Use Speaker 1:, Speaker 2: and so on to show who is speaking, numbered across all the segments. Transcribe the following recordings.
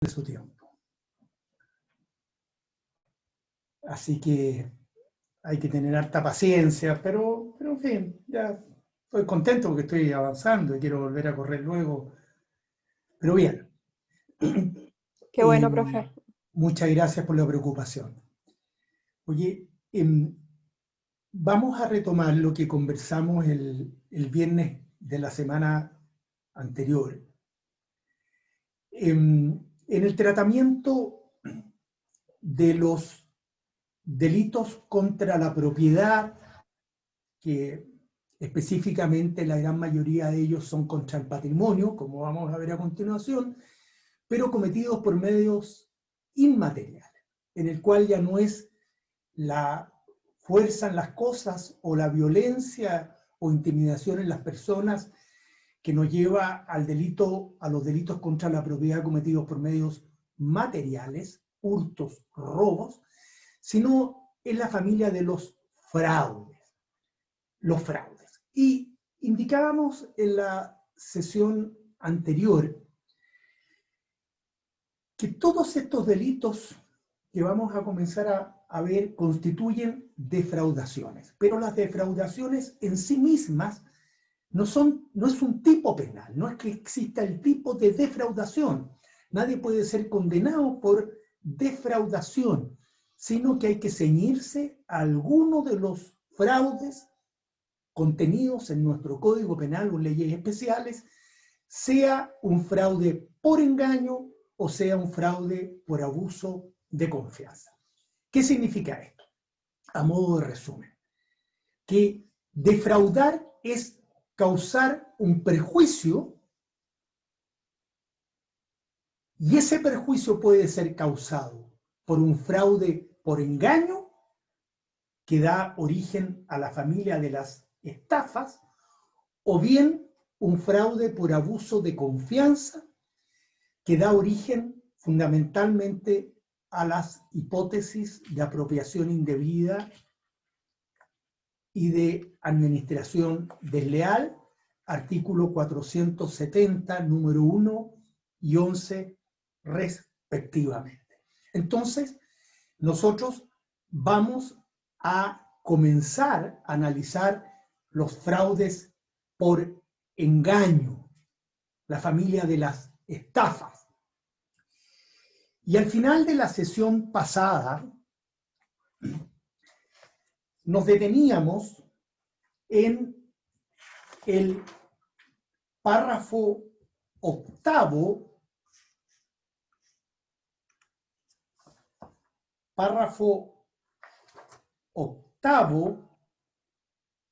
Speaker 1: de su tiempo. Así que hay que tener harta paciencia, pero en fin, ya estoy contento porque estoy avanzando y quiero volver a correr luego. Pero bien.
Speaker 2: Qué bueno, profe.
Speaker 1: Muchas gracias por la preocupación. Oye, vamos a retomar lo que conversamos el viernes de la semana anterior. En el tratamiento de los delitos contra la propiedad, que específicamente la gran mayoría de ellos son contra el patrimonio, como vamos a ver a continuación, pero cometidos por medios inmateriales, en el cual ya no es la fuerza en las cosas o la violencia o intimidación en las personas que nos lleva al delito, a los delitos contra la propiedad cometidos por medios materiales, hurtos, robos, sino en la familia de los fraudes. Los fraudes. Y indicábamos en la sesión anterior que todos estos delitos que vamos a comenzar a ver constituyen defraudaciones, pero las defraudaciones en sí mismas no es un tipo penal, no es que exista el tipo de defraudación. Nadie puede ser condenado por defraudación, sino que hay que ceñirse a alguno de los fraudes contenidos en nuestro Código Penal o leyes especiales, sea un fraude por engaño o sea un fraude por abuso de confianza. ¿Qué significa esto? A modo de resumen, que defraudar es causar un perjuicio y ese perjuicio puede ser causado por un fraude por engaño que da origen a la familia de las estafas o bien un fraude por abuso de confianza que da origen fundamentalmente a las hipótesis de apropiación indebida y de administración desleal, artículo 470, número 1 y 11 respectivamente. Entonces, nosotros vamos a comenzar a analizar los fraudes por engaño, la familia de las estafas. Y al final de la sesión pasada, nos deteníamos en el párrafo octavo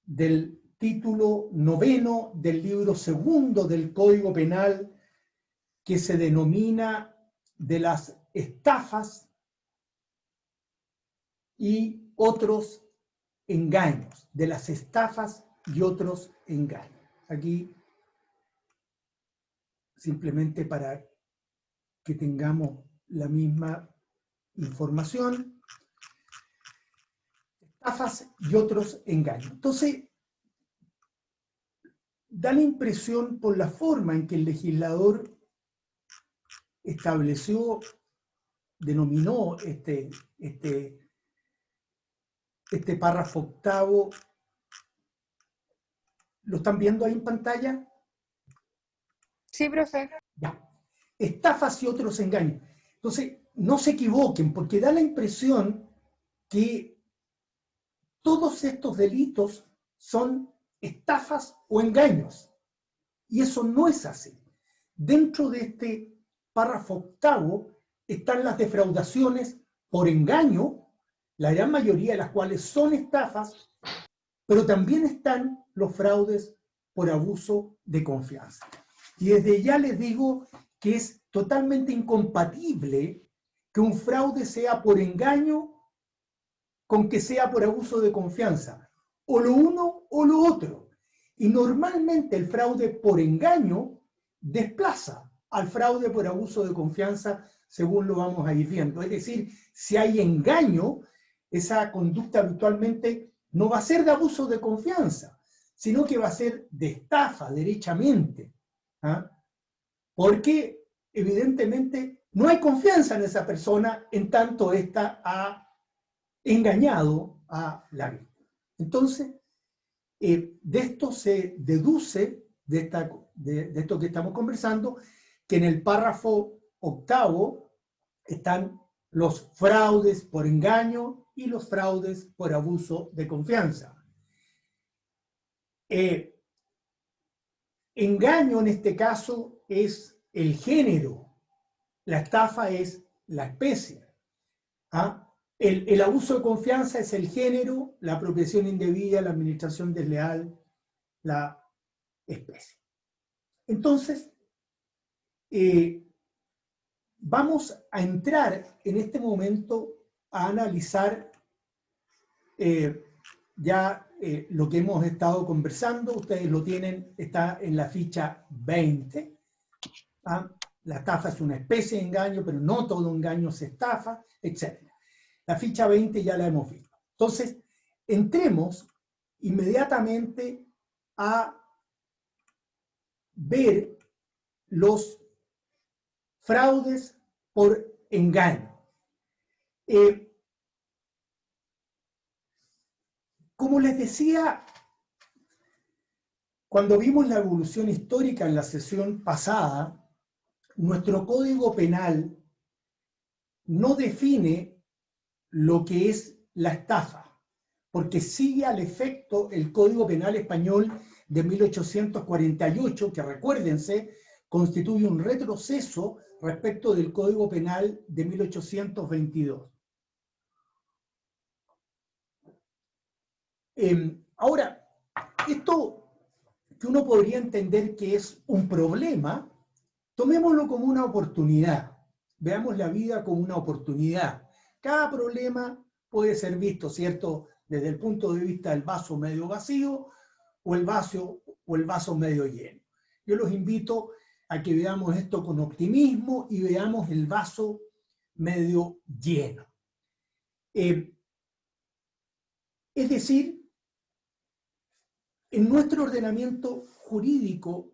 Speaker 1: del título noveno del libro segundo del Código Penal, que se denomina de las estafas y otros engaños, de las estafas y otros engaños. Aquí, simplemente para que tengamos la misma información, estafas y otros engaños. Entonces, da la impresión por la forma en que el legislador estableció, denominó este párrafo octavo. ¿Lo están viendo ahí en pantalla?
Speaker 2: Sí, profe.
Speaker 1: Ya. Estafas y otros engaños. Entonces, no se equivoquen, porque da la impresión que todos estos delitos son estafas o engaños. Y eso no es así. Dentro de este párrafo octavo están las defraudaciones por engaño, la gran mayoría de las cuales son estafas, pero también están los fraudes por abuso de confianza. Y desde ya les digo que es totalmente incompatible que un fraude sea por engaño con que sea por abuso de confianza, o lo uno o lo otro. Y normalmente el fraude por engaño desplaza al fraude por abuso de confianza, según lo vamos a ir viendo. Es decir, si hay engaño, esa conducta habitualmente no va a ser de abuso de confianza, sino que va a ser de estafa, derechamente. ¿Ah? Porque evidentemente no hay confianza en esa persona en tanto ésta ha engañado a la víctima. Entonces, de esto se deduce, de esto que estamos conversando, que en el párrafo 8 están los fraudes por engaño y los fraudes por abuso de confianza. Engaño en este caso es el género, la estafa es la especie. ¿Ah? El abuso de confianza es el género, la apropiación indebida, la administración desleal, la especie. Entonces, vamos a entrar en este momento a analizar lo que hemos estado conversando. Ustedes lo tienen, está en la ficha 20. ¿Ah? La estafa es una especie de engaño, pero no todo engaño se estafa, etc. La ficha 20 ya la hemos visto. Entonces, entremos inmediatamente a ver los fraudes por engaño. Como les decía, cuando vimos la evolución histórica en la sesión pasada, nuestro Código Penal no define lo que es la estafa, porque sigue al efecto el Código Penal español de 1848, que recuérdense, constituye un retroceso respecto del Código Penal de 1822. Ahora, esto que uno podría entender que es un problema, tomémoslo como una oportunidad. Veamos la vida como una oportunidad. Cada problema puede ser visto, ¿cierto?, desde el punto de vista del vaso medio vacío o el vaso medio lleno. Yo los invito a que veamos esto con optimismo y veamos el vaso medio lleno. Es decir, en nuestro ordenamiento jurídico,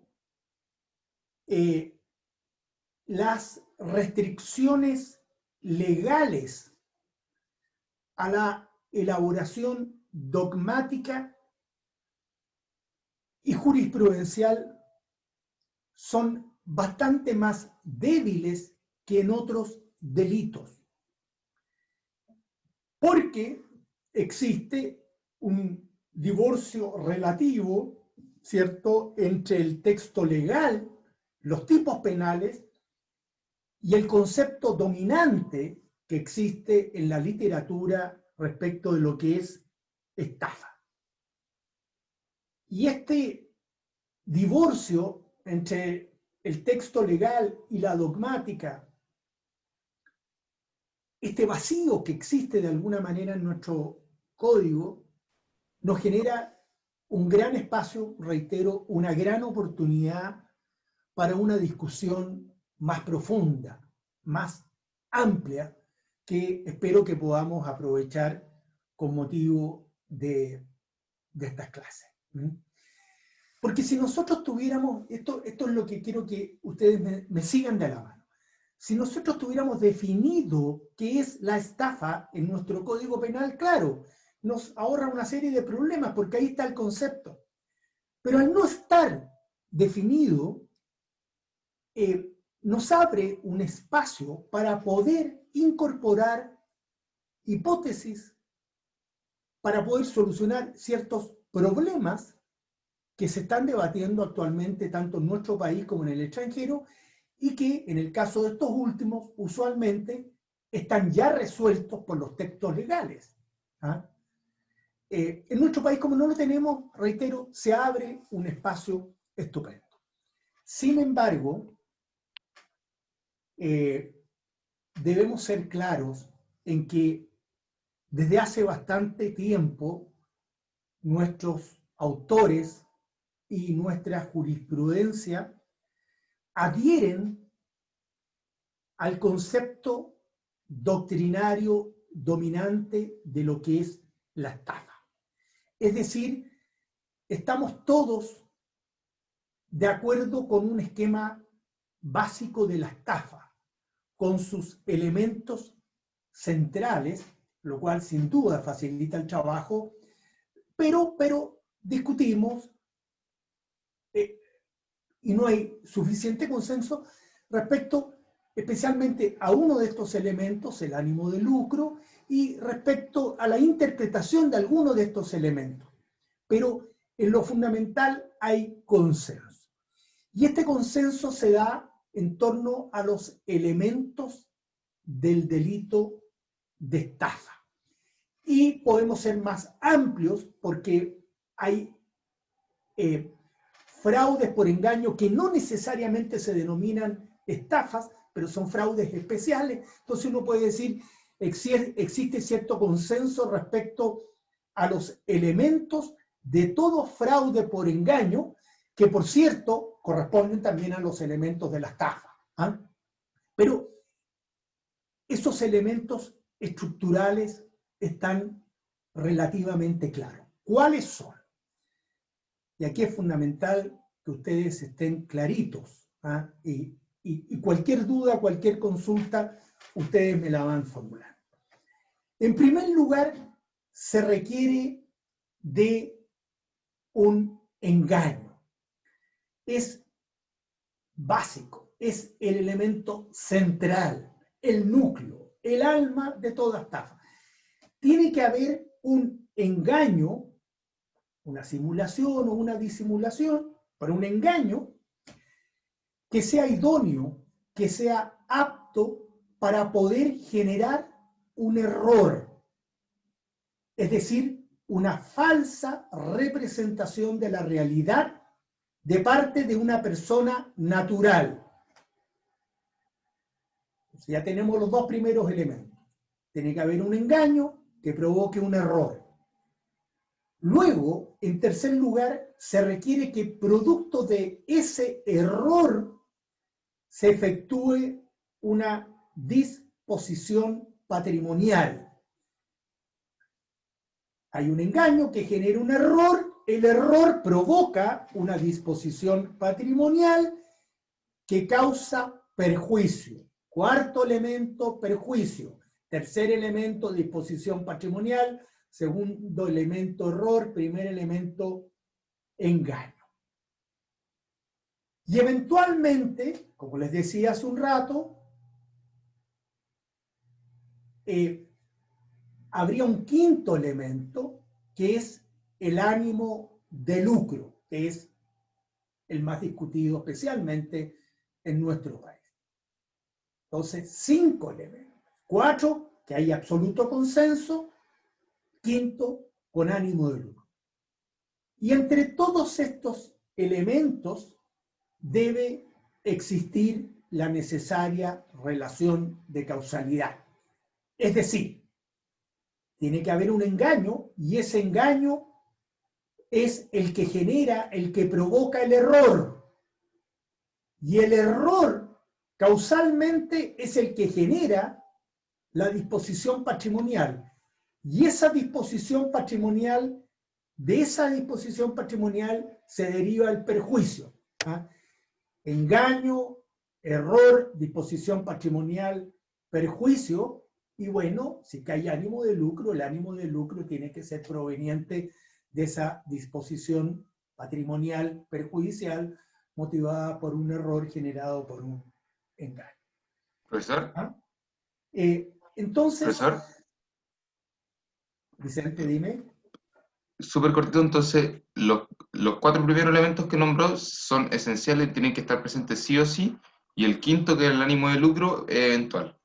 Speaker 1: las restricciones legales a la elaboración dogmática y jurisprudencial son bastante más débiles que en otros delitos, porque existe un divorcio relativo, ¿cierto?, entre el texto legal, los tipos penales y el concepto dominante que existe en la literatura respecto de lo que es estafa. Y este divorcio entre el texto legal y la dogmática, este vacío que existe de alguna manera en nuestro código, nos genera un gran espacio, reitero, una gran oportunidad para una discusión más profunda, más amplia, que espero que podamos aprovechar con motivo de estas clases. Porque si nosotros tuviéramos, esto es lo que quiero que ustedes me sigan de la mano, si nosotros tuviéramos definido qué es la estafa en nuestro Código Penal, claro, nos ahorra una serie de problemas porque ahí está el concepto. Pero al no estar definido, nos abre un espacio para poder incorporar hipótesis, para poder solucionar ciertos problemas que se están debatiendo actualmente tanto en nuestro país como en el extranjero y que en el caso de estos últimos usualmente están ya resueltos por los textos legales. ¿Ah? En nuestro país, como no lo tenemos, reitero, se abre un espacio estupendo. Sin embargo, debemos ser claros en que desde hace bastante tiempo nuestros autores y nuestra jurisprudencia adhieren al concepto doctrinario dominante de lo que es la estafa. Es decir, estamos todos de acuerdo con un esquema básico de la estafa, con sus elementos centrales, lo cual sin duda facilita el trabajo, pero discutimos y no hay suficiente consenso respecto especialmente a uno de estos elementos, el ánimo de lucro, y respecto a la interpretación de algunos de estos elementos. Pero en lo fundamental hay consenso. Y este consenso se da en torno a los elementos del delito de estafa. Y podemos ser más amplios porque hay fraudes por engaño que no necesariamente se denominan estafas, pero son fraudes especiales. Entonces uno puede decir, existe cierto consenso respecto a los elementos de todo fraude por engaño, que por cierto corresponden también a los elementos de la estafa. ¿Ah? Pero esos elementos estructurales están relativamente claros. ¿Cuáles son? Y aquí es fundamental que ustedes estén claritos. ¿Ah? Y cualquier duda, cualquier consulta, ustedes me la van a formular. En primer lugar, se requiere de un engaño. Es básico, es el elemento central, el núcleo, el alma de toda estafa. Tiene que haber un engaño, una simulación o una disimulación, pero un engaño que sea idóneo, que sea apto para poder generar un error, es decir, una falsa representación de la realidad de parte de una persona natural. Ya tenemos los dos primeros elementos. Tiene que haber un engaño que provoque un error. Luego, en tercer lugar, se requiere que producto de ese error se efectúe una disposición patrimonial. Hay un engaño que genera un error, el error provoca una disposición patrimonial que causa perjuicio. Cuarto elemento, perjuicio. Tercer elemento, disposición patrimonial. Segundo elemento, error. Primer elemento, engaño. Y eventualmente, como les decía hace un rato, habría un quinto elemento, que es el ánimo de lucro, que es el más discutido especialmente en nuestro país. Entonces, 5 elementos. 4, que hay absoluto consenso. Quinto, con ánimo de lucro. Y entre todos estos elementos debe existir la necesaria relación de causalidad. Es decir, tiene que haber un engaño y ese engaño es el que genera, el que provoca el error. Y el error causalmente es el que genera la disposición patrimonial. Y esa disposición patrimonial, de esa disposición patrimonial se deriva el perjuicio. ¿Ah? Engaño, error, disposición patrimonial, perjuicio, y bueno, si hay ánimo de lucro, el ánimo de lucro tiene que ser proveniente de esa disposición patrimonial perjudicial motivada por un error generado por un engaño.
Speaker 3: Profesor.
Speaker 1: ¿Ah? Entonces,
Speaker 3: Profesor.
Speaker 1: Vicente, dime.
Speaker 3: Súper cortito, entonces, los 4 primeros elementos que nombró son esenciales, tienen que estar presentes sí o sí, y el quinto, que es el ánimo de lucro, es eventual.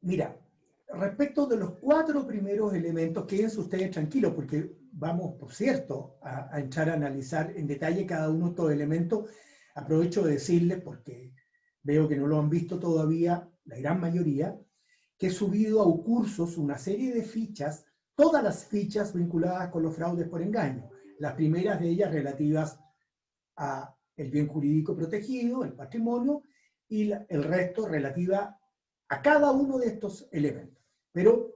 Speaker 1: Mira, respecto de los 4 primeros elementos, quédense ustedes tranquilos, porque vamos, por cierto, a entrar a analizar en detalle cada uno de estos elementos. Aprovecho de decirles, porque veo que no lo han visto todavía, la gran mayoría, que he subido a Ucursos una serie de fichas, todas las fichas vinculadas con los fraudes por engaño. Las primeras de ellas relativas a el bien jurídico protegido, el patrimonio, y el resto relativa a cada uno de estos elementos. Pero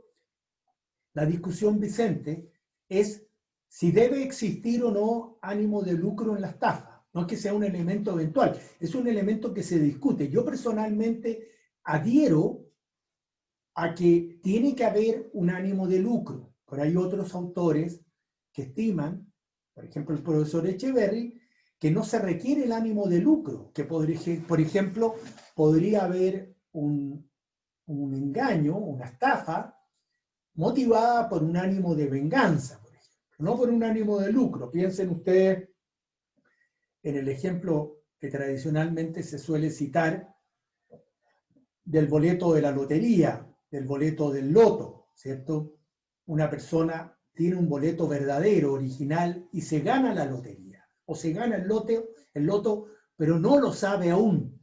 Speaker 1: la discusión, Vicente, es si debe existir o no ánimo de lucro en la estafa. No es que sea un elemento eventual, es un elemento que se discute. Yo personalmente adhiero a que tiene que haber un ánimo de lucro. Pero hay otros autores que estiman, por ejemplo el profesor Echeverry, que no se requiere el ánimo de lucro, que por ejemplo podría haber un engaño, una estafa, motivada por un ánimo de venganza, por ejemplo, no por un ánimo de lucro. Piensen ustedes en el ejemplo que tradicionalmente se suele citar del boleto de la lotería, del boleto del loto, ¿cierto? Una persona tiene un boleto verdadero, original, y se gana la lotería, o se gana el loto, pero no lo sabe aún.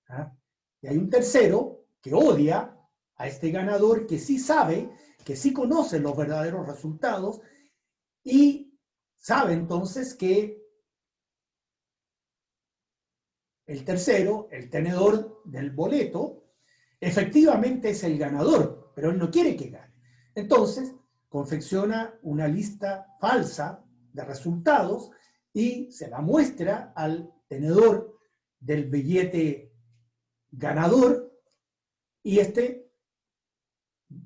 Speaker 1: ¿Ah? Y hay un tercero que odia a este ganador que sí sabe, que sí conoce los verdaderos resultados, y sabe entonces que el tercero, el tenedor del boleto, efectivamente es el ganador, pero él no quiere que gane. Entonces, confecciona una lista falsa de resultados y se la muestra al tenedor del billete ganador, y este,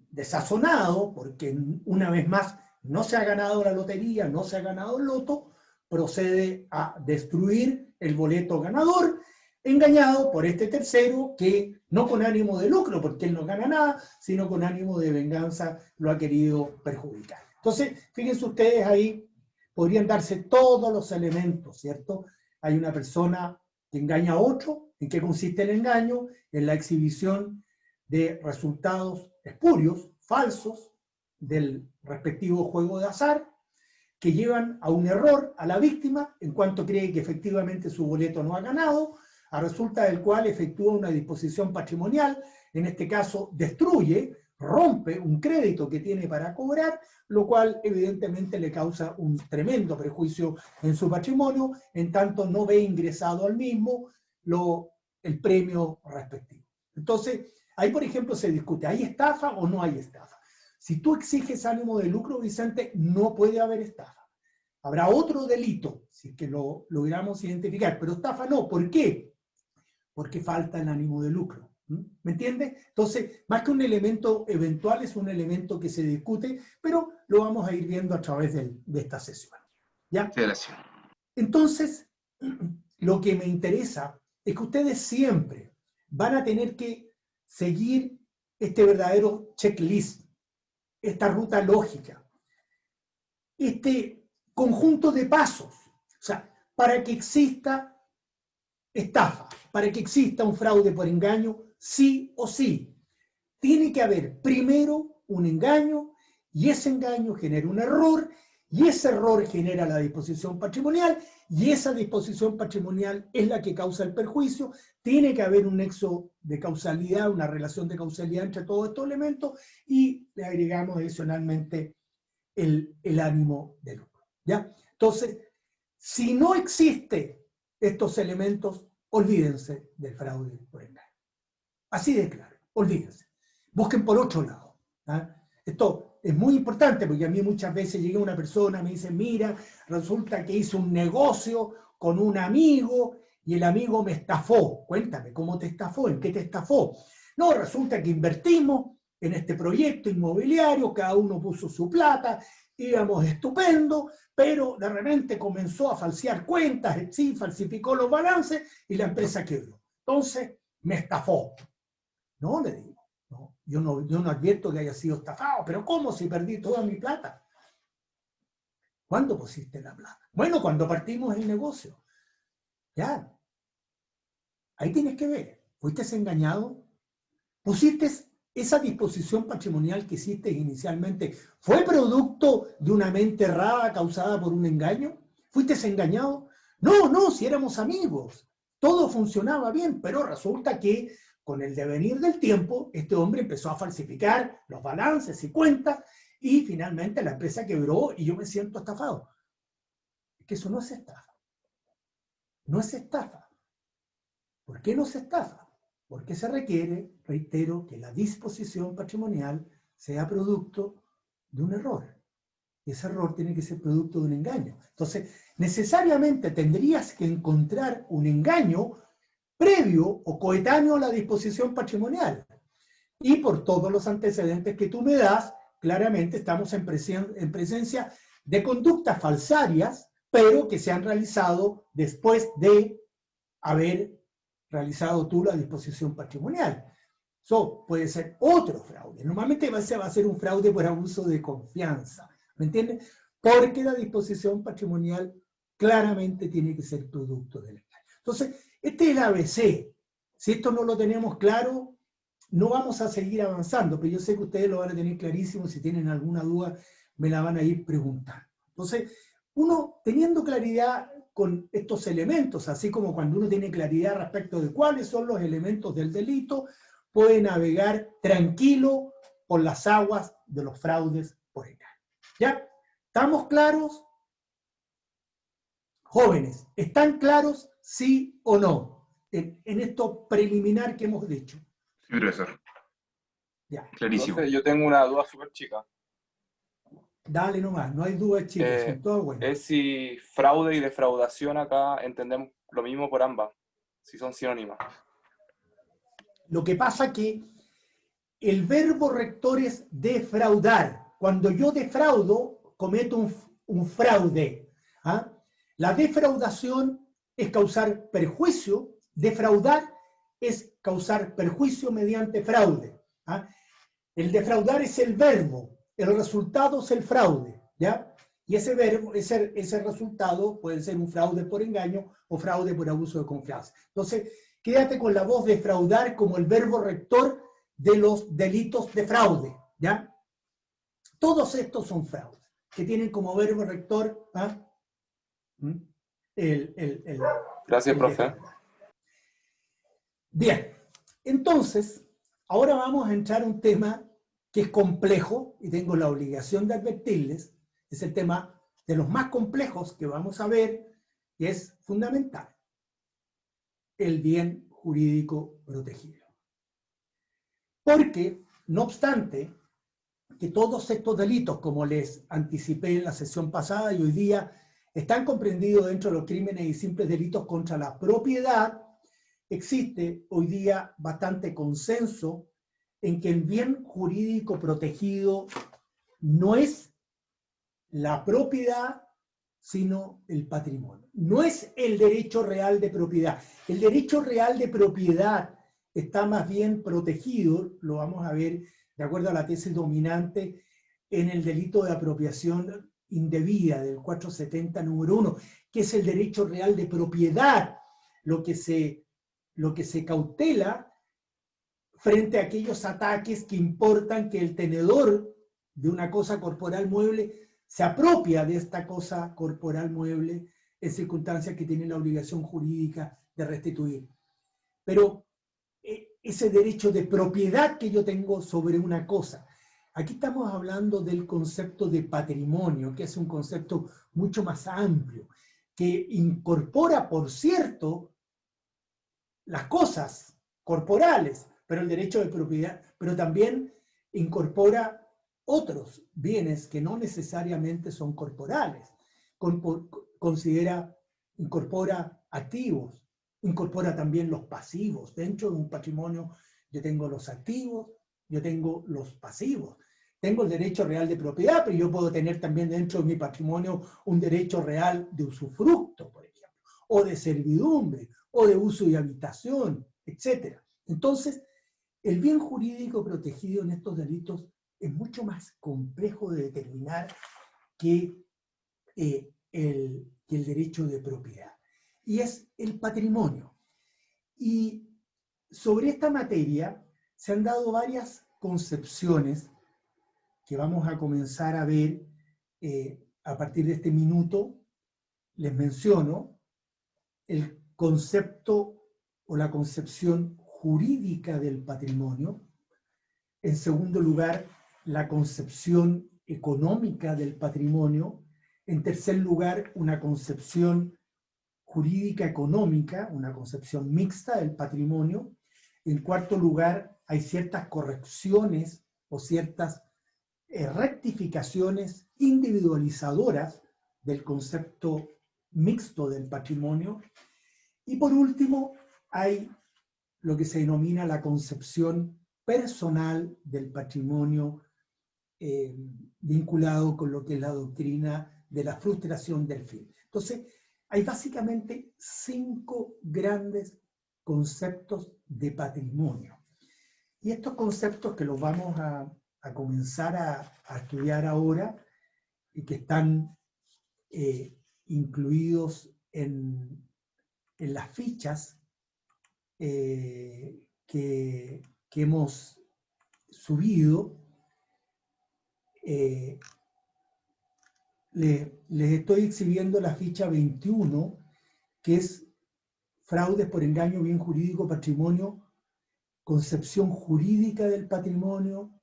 Speaker 1: desazonado, porque una vez más no se ha ganado la lotería, no se ha ganado el loto, procede a destruir el boleto ganador, engañado por este tercero que no con ánimo de lucro, porque él no gana nada, sino con ánimo de venganza lo ha querido perjudicar. Entonces, fíjense ustedes ahí, podrían darse todos los elementos, ¿cierto? Hay una persona que engaña a otro. ¿En qué consiste el engaño? En la exhibición de resultados espurios, falsos, del respectivo juego de azar, que llevan a un error a la víctima en cuanto cree que efectivamente su boleto no ha ganado, a resulta del cual efectúa una disposición patrimonial, en este caso destruye, rompe un crédito que tiene para cobrar, lo cual evidentemente le causa un tremendo perjuicio en su patrimonio, en tanto no ve ingresado al mismo el premio respectivo. Entonces, ahí por ejemplo se discute, ¿hay estafa o no hay estafa? Si tú exiges ánimo de lucro, Vicente, no puede haber estafa. Habrá otro delito, si es que lo logramos identificar, pero estafa no. ¿Por qué? Porque falta el ánimo de lucro. ¿Me entiendes? Entonces, más que un elemento eventual, es un elemento que se discute, pero lo vamos a ir viendo a través de esta sesión. ¿Ya?
Speaker 3: Gracias.
Speaker 1: Entonces, lo que me interesa es que ustedes siempre van a tener que seguir este verdadero checklist, esta ruta lógica, este conjunto de pasos. O sea, para que exista estafa, para que exista un fraude por engaño, sí o sí, tiene que haber primero un engaño, y ese engaño genera un error, y ese error genera la disposición patrimonial, y esa disposición patrimonial es la que causa el perjuicio. Tiene que haber un nexo de causalidad, una relación de causalidad entre todos estos elementos, y le agregamos adicionalmente el ánimo de lucro. ¿Ya? Entonces, si no existe estos elementos, olvídense del fraude por engaño. Así de claro, olvídense. Busquen por otro lado. ¿Ah? Esto es muy importante porque a mí muchas veces llega una persona, me dice, mira, resulta que hice un negocio con un amigo y el amigo me estafó. Cuéntame, ¿cómo te estafó? ¿En qué te estafó? No, resulta que invertimos en este proyecto inmobiliario, cada uno puso su plata, íbamos estupendo, pero de repente comenzó a falsear cuentas, sí, falsificó los balances y la empresa quebró. Entonces, me estafó. No, le digo, no, yo no advierto que haya sido estafado, pero ¿cómo si perdí toda mi plata? ¿Cuándo pusiste la plata? Bueno, cuando partimos el negocio. Ya. Ahí tienes que ver. ¿Fuiste engañado? ¿Pusiste esa disposición patrimonial que hiciste inicialmente? ¿Fue producto de una mente errada causada por un engaño? ¿Fuiste engañado? No, no, si éramos amigos. Todo funcionaba bien, pero resulta que con el devenir del tiempo, este hombre empezó a falsificar los balances y cuentas y finalmente la empresa quebró y yo me siento estafado. Es que eso no es estafa. No es estafa. ¿Por qué no se estafa? Porque se requiere, reitero, que la disposición patrimonial sea producto de un error. ese error tiene que ser producto de un engaño. Entonces, necesariamente tendrías que encontrar un engaño previo o coetáneo a la disposición patrimonial. Y por todos los antecedentes que tú me das, claramente estamos en presencia de conductas falsarias, pero que se han realizado después de haber realizado tú la disposición patrimonial. Eso puede ser otro fraude. Normalmente va a ser un fraude por abuso de confianza. ¿Me entiendes? Porque la disposición patrimonial claramente tiene que ser producto del engaño. Entonces, este es el ABC. Si esto no lo tenemos claro, no vamos a seguir avanzando, pero yo sé que ustedes lo van a tener clarísimo. Si tienen alguna duda, me la van a ir preguntando. Entonces, uno teniendo claridad con estos elementos, así como cuando uno tiene claridad respecto de cuáles son los elementos del delito, puede navegar tranquilo por las aguas de los fraudes por engaño. ¿Ya? ¿Estamos claros? Jóvenes, ¿están claros sí o no en esto preliminar que hemos dicho?
Speaker 3: Sí, profesor.
Speaker 1: Ya.
Speaker 3: Clarísimo.
Speaker 4: Entonces, yo tengo una duda súper chica.
Speaker 1: Dale nomás, no hay duda, chicos, son todos buenos.
Speaker 4: Es si fraude y defraudación acá entendemos lo mismo por ambas, si son sinónimas.
Speaker 1: Lo que pasa que el verbo rector es defraudar. Cuando yo defraudo, cometo un fraude. ¿Ah? La defraudación es causar perjuicio, defraudar es causar perjuicio mediante fraude. ¿Ah? El defraudar es el verbo, el resultado es el fraude, ¿ya? Y ese verbo, ese resultado puede ser un fraude por engaño o fraude por abuso de confianza. Entonces, quédate con la voz defraudar como el verbo rector de los delitos de fraude, ¿ya? Todos estos son fraudes, que tienen como verbo rector
Speaker 4: Gracias, profe.
Speaker 1: Bien, entonces, ahora vamos a entrar a un tema que es complejo, y tengo la obligación de advertirles, es el tema de los más complejos que vamos a ver, y es fundamental, el bien jurídico protegido. Porque, no obstante, que todos estos delitos, como les anticipé en la sesión pasada y hoy día, están comprendidos dentro de los crímenes y simples delitos contra la propiedad, existe hoy día bastante consenso en que el bien jurídico protegido no es la propiedad, sino el patrimonio. No es el derecho real de propiedad. El derecho real de propiedad está más bien protegido, lo vamos a ver de acuerdo a la tesis dominante, en el delito de apropiación indebida del 470 número 1, que es el derecho real de propiedad, lo que se cautela frente a aquellos ataques que importan que el tenedor de una cosa corporal mueble se apropia de esta cosa corporal mueble en circunstancias que tiene la obligación jurídica de restituir. Pero ese derecho de propiedad que yo tengo sobre una cosa, aquí estamos hablando del concepto de patrimonio, que es un concepto mucho más amplio, que incorpora, por cierto, las cosas corporales, pero el derecho de propiedad, pero también incorpora otros bienes que no necesariamente son corporales. Incorpora activos, incorpora también los pasivos. Dentro de un patrimonio yo tengo los activos, yo tengo los pasivos. Tengo el derecho real de propiedad, pero yo puedo tener también dentro de mi patrimonio un derecho real de usufructo, por ejemplo, o de servidumbre, o de uso y habitación, etc. Entonces, el bien jurídico protegido en estos delitos es mucho más complejo de determinar que el derecho de propiedad. Y es el patrimonio. Y sobre esta materia se han dado varias concepciones que vamos a comenzar a ver a partir de este minuto. Les menciono el concepto o la concepción jurídica del patrimonio. En segundo lugar, la concepción económica del patrimonio. En tercer lugar, una concepción jurídica económica, una concepción mixta del patrimonio. En cuarto lugar, hay ciertas correcciones o ciertas rectificaciones individualizadoras del concepto mixto del patrimonio. Y por último, hay lo que se denomina la concepción personal del patrimonio, vinculado con lo que es la doctrina de la frustración del fin. Entonces, hay básicamente 5 grandes conceptos de patrimonio. Y estos conceptos que los vamos a comenzar a estudiar ahora y que están incluidos en las fichas que hemos subido, les estoy exhibiendo la ficha 21, que es fraudes por engaño, bien jurídico, patrimonio, concepción jurídica del patrimonio.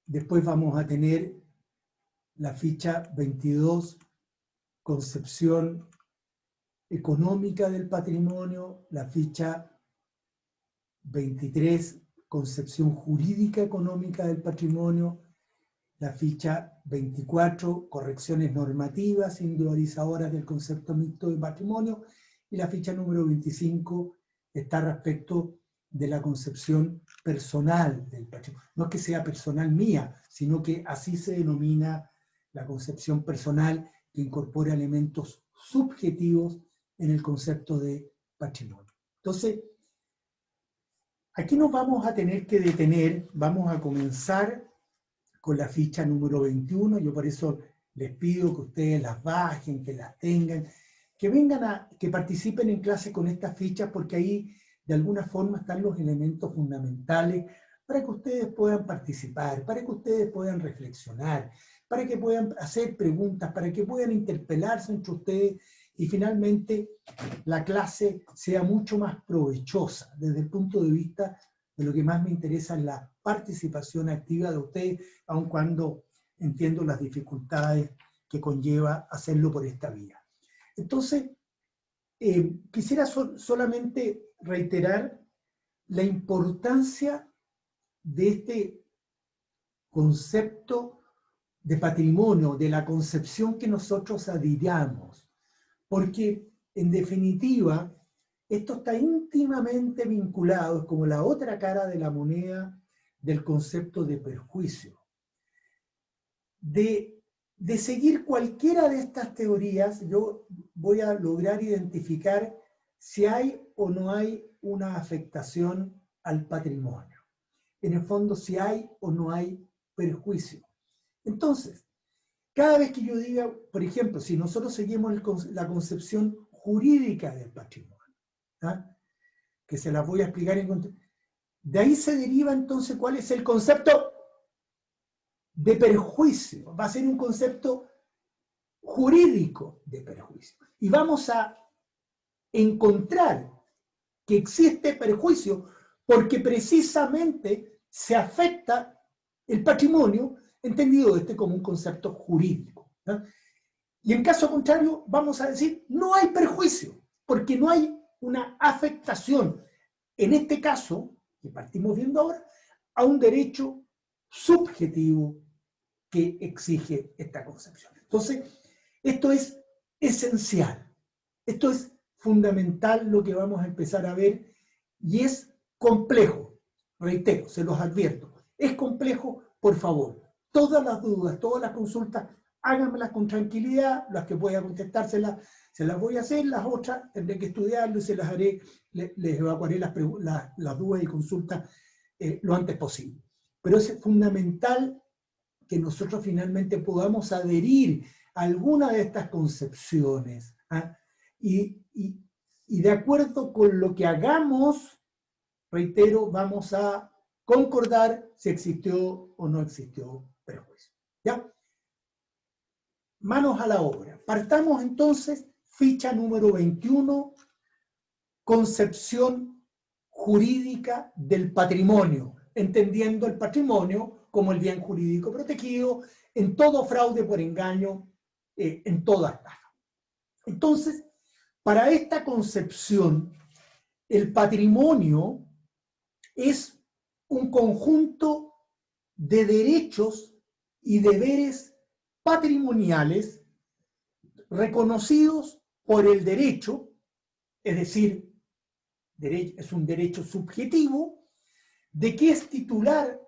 Speaker 1: Después vamos a tener la ficha 22, concepción económica del patrimonio, la ficha 23, concepción jurídica económica del patrimonio, la ficha 24, correcciones normativas individualizadoras del concepto mixto de patrimonio, y la ficha número 25 está respecto de la concepción personal del patrimonio. No es que sea personal mía, sino que así se denomina la concepción personal, que incorpora elementos subjetivos en el concepto de patrimonio. Entonces, aquí nos vamos a tener que detener, vamos a comenzar con la ficha número 21, yo por eso les pido que ustedes las bajen, que las tengan, que vengan que participen en clase con estas fichas, porque ahí de alguna forma están los elementos fundamentales para que ustedes puedan participar, para que ustedes puedan reflexionar, para que puedan hacer preguntas, para que puedan interpelarse entre ustedes y finalmente la clase sea mucho más provechosa desde el punto de vista de lo que más me interesa es la participación activa de ustedes, aun cuando entiendo las dificultades que conlleva hacerlo por esta vía. Entonces, quisiera solamente reiterar la importancia de este concepto de patrimonio, de la concepción que nosotros adhiramos, porque en definitiva esto está íntimamente vinculado, es como la otra cara de la moneda del concepto de perjuicio. De seguir cualquiera de estas teorías, yo voy a lograr identificar si hay o no hay una afectación al patrimonio. En el fondo, si hay o no hay perjuicio. Entonces, cada vez que yo diga, por ejemplo, si nosotros seguimos la concepción jurídica del patrimonio, ¿ah? Que se las voy a explicar de ahí se deriva entonces cuál es el concepto de perjuicio. Va a ser un concepto jurídico de perjuicio. Y vamos a encontrar que existe perjuicio porque precisamente se afecta el patrimonio, entendido como un concepto jurídico, ¿no? Y en caso contrario, vamos a decir, no hay perjuicio, porque no hay una afectación, en este caso, que partimos viendo ahora, a un derecho subjetivo que exige esta concepción. Entonces, esto es esencial, esto es fundamental lo que vamos a empezar a ver, y es complejo, reitero, se los advierto, es complejo, por favor, todas las dudas, todas las consultas, háganmelas con tranquilidad, las que pueda contestárselas, se las voy a hacer, las otras tendré que estudiarlo y se las haré, les evacuaré las dudas y consultas lo antes posible. Pero es fundamental que nosotros finalmente podamos adherir a alguna de estas concepciones, ¿ah? Y de acuerdo con lo que hagamos, reitero, vamos a concordar si existió o no existió perjuicio. ¿Ya? Manos a la obra. Partamos entonces, ficha número 21, concepción jurídica del patrimonio, entendiendo el patrimonio como el bien jurídico protegido en todo fraude por engaño, en toda estafa. Entonces, para esta concepción, el patrimonio es un conjunto de derechos y deberes patrimoniales reconocidos por el derecho, es decir, es un derecho subjetivo, de que es titular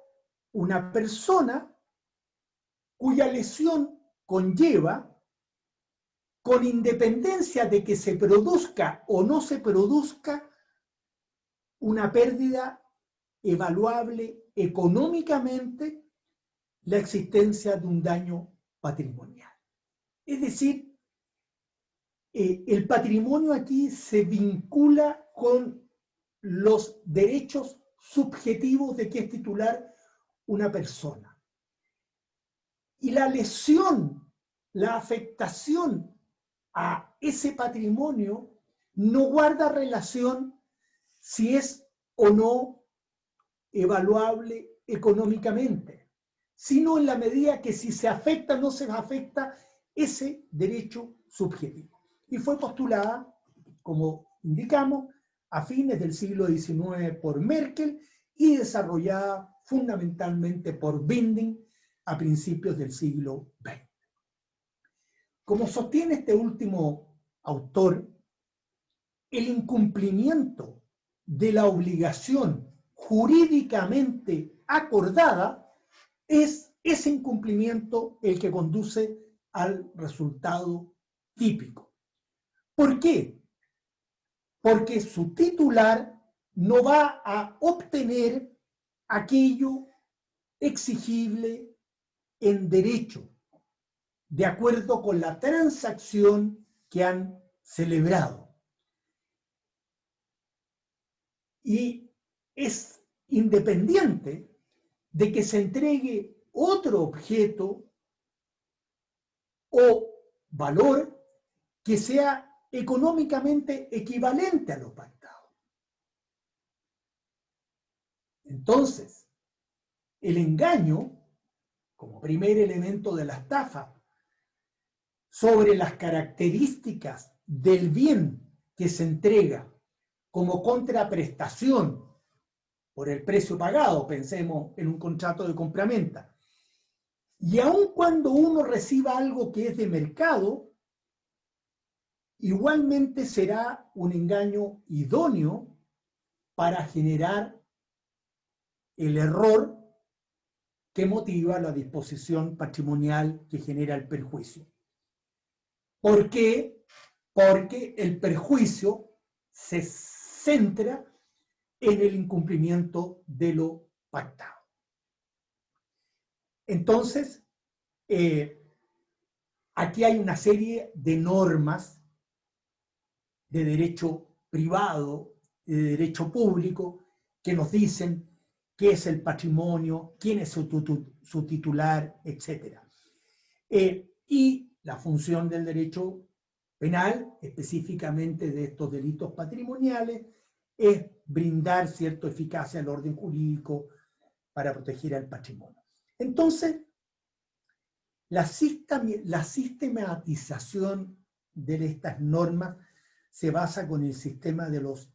Speaker 1: una persona cuya lesión conlleva, con independencia de que se produzca o no se produzca, una pérdida evaluable económicamente, la existencia de un daño patrimonial. Es decir, el patrimonio aquí se vincula con los derechos subjetivos de que es titular una persona. Y la lesión, la afectación a ese patrimonio no guarda relación si es o no evaluable económicamente, sino en la medida que si se afecta o no se afecta ese derecho subjetivo. Y fue postulada, como indicamos, a fines del siglo XIX por Merkel y desarrollada fundamentalmente por Binding a principios del siglo XX. Como sostiene este último autor, el incumplimiento de la obligación jurídicamente acordada es ese incumplimiento el que conduce al resultado típico. ¿Por qué? Porque su titular no va a obtener aquello exigible en derecho, de acuerdo con la transacción que han celebrado. Y es independiente de que se entregue otro objeto o valor que sea económicamente equivalente a lo pactado. Entonces, el engaño, como primer elemento de la estafa, sobre las características del bien que se entrega como contraprestación por el precio pagado, pensemos en un contrato de compraventa, y aun cuando uno reciba algo que es de mercado, igualmente será un engaño idóneo para generar el error que motiva la disposición patrimonial que genera el perjuicio. ¿Por qué? Porque el perjuicio se centra en el incumplimiento de lo pactado. Entonces, aquí hay una serie de normas de derecho privado, de derecho público, que nos dicen qué es el patrimonio, quién es su titular, etc. Y la función del derecho penal, específicamente de estos delitos patrimoniales, es brindar cierta eficacia al orden jurídico para proteger al patrimonio. Entonces, la sistematización de estas normas se basa con el sistema de los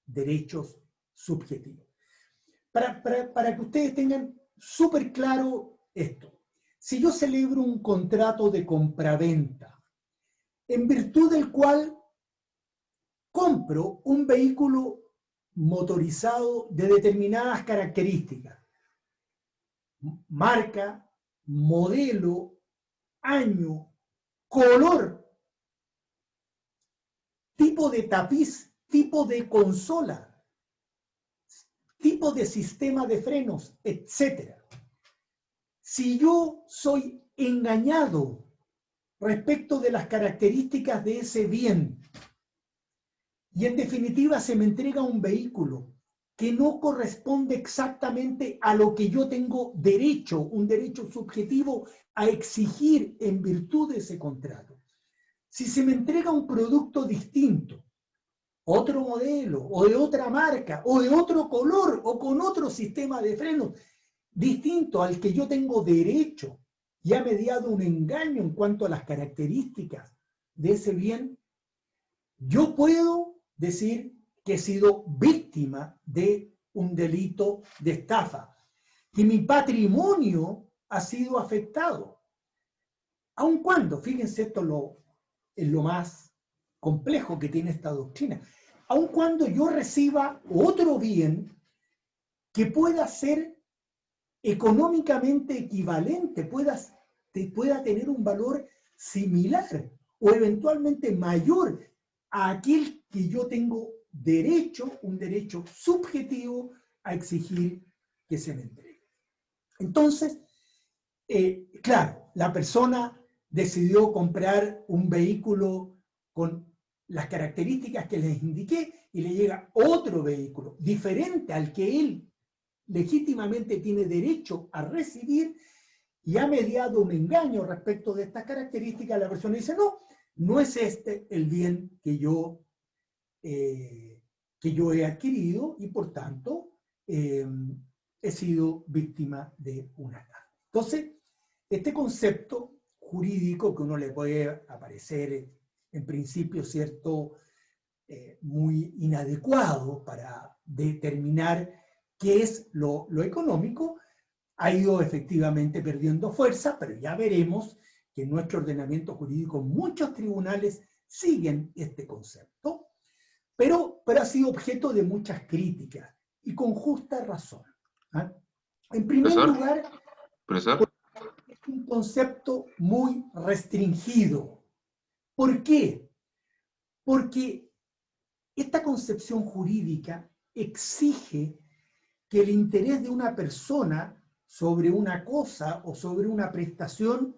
Speaker 1: derechos subjetivos. Para que ustedes tengan súper claro esto, si yo celebro un contrato de compraventa, en virtud del cual compro un vehículo motorizado de determinadas características, marca, modelo, año, color, tipo de tapiz, tipo de consola, tipo de sistema de frenos, etc. Si yo soy engañado respecto de las características de ese bien y en definitiva se me entrega un vehículo que no corresponde exactamente a lo que yo tengo derecho, un derecho subjetivo a exigir en virtud de ese contrato. Si se me entrega un producto distinto, otro modelo, o de otra marca, o de otro color, o con otro sistema de frenos, distinto al que yo tengo derecho, y ha mediado un engaño en cuanto a las características de ese bien, yo puedo decir que he sido víctima de un delito de estafa, que mi patrimonio ha sido afectado. Aun cuando, fíjense, esto es lo más complejo que tiene esta doctrina, aun cuando yo reciba otro bien que pueda ser económicamente equivalente, pueda tener un valor similar o eventualmente mayor a aquel que yo tengo derecho, un derecho subjetivo a exigir que se me entregue. Entonces, claro, la persona decidió comprar un vehículo con las características que les indiqué y le llega otro vehículo diferente al que él legítimamente tiene derecho a recibir y ha mediado un engaño respecto de estas características. La persona dice, no, no es este el bien que yo he adquirido y por tanto he sido víctima de una estafa. Entonces, este concepto jurídico que uno le puede aparecer en principio, ¿cierto?, muy inadecuado para determinar qué es lo económico, ha ido efectivamente perdiendo fuerza, pero ya veremos que en nuestro ordenamiento jurídico muchos tribunales siguen este concepto, pero ha sido objeto de muchas críticas y con justa razón. ¿Ah? En primer lugar, es un concepto muy restringido. ¿Por qué? Porque esta concepción jurídica exige que el interés de una persona sobre una cosa o sobre una prestación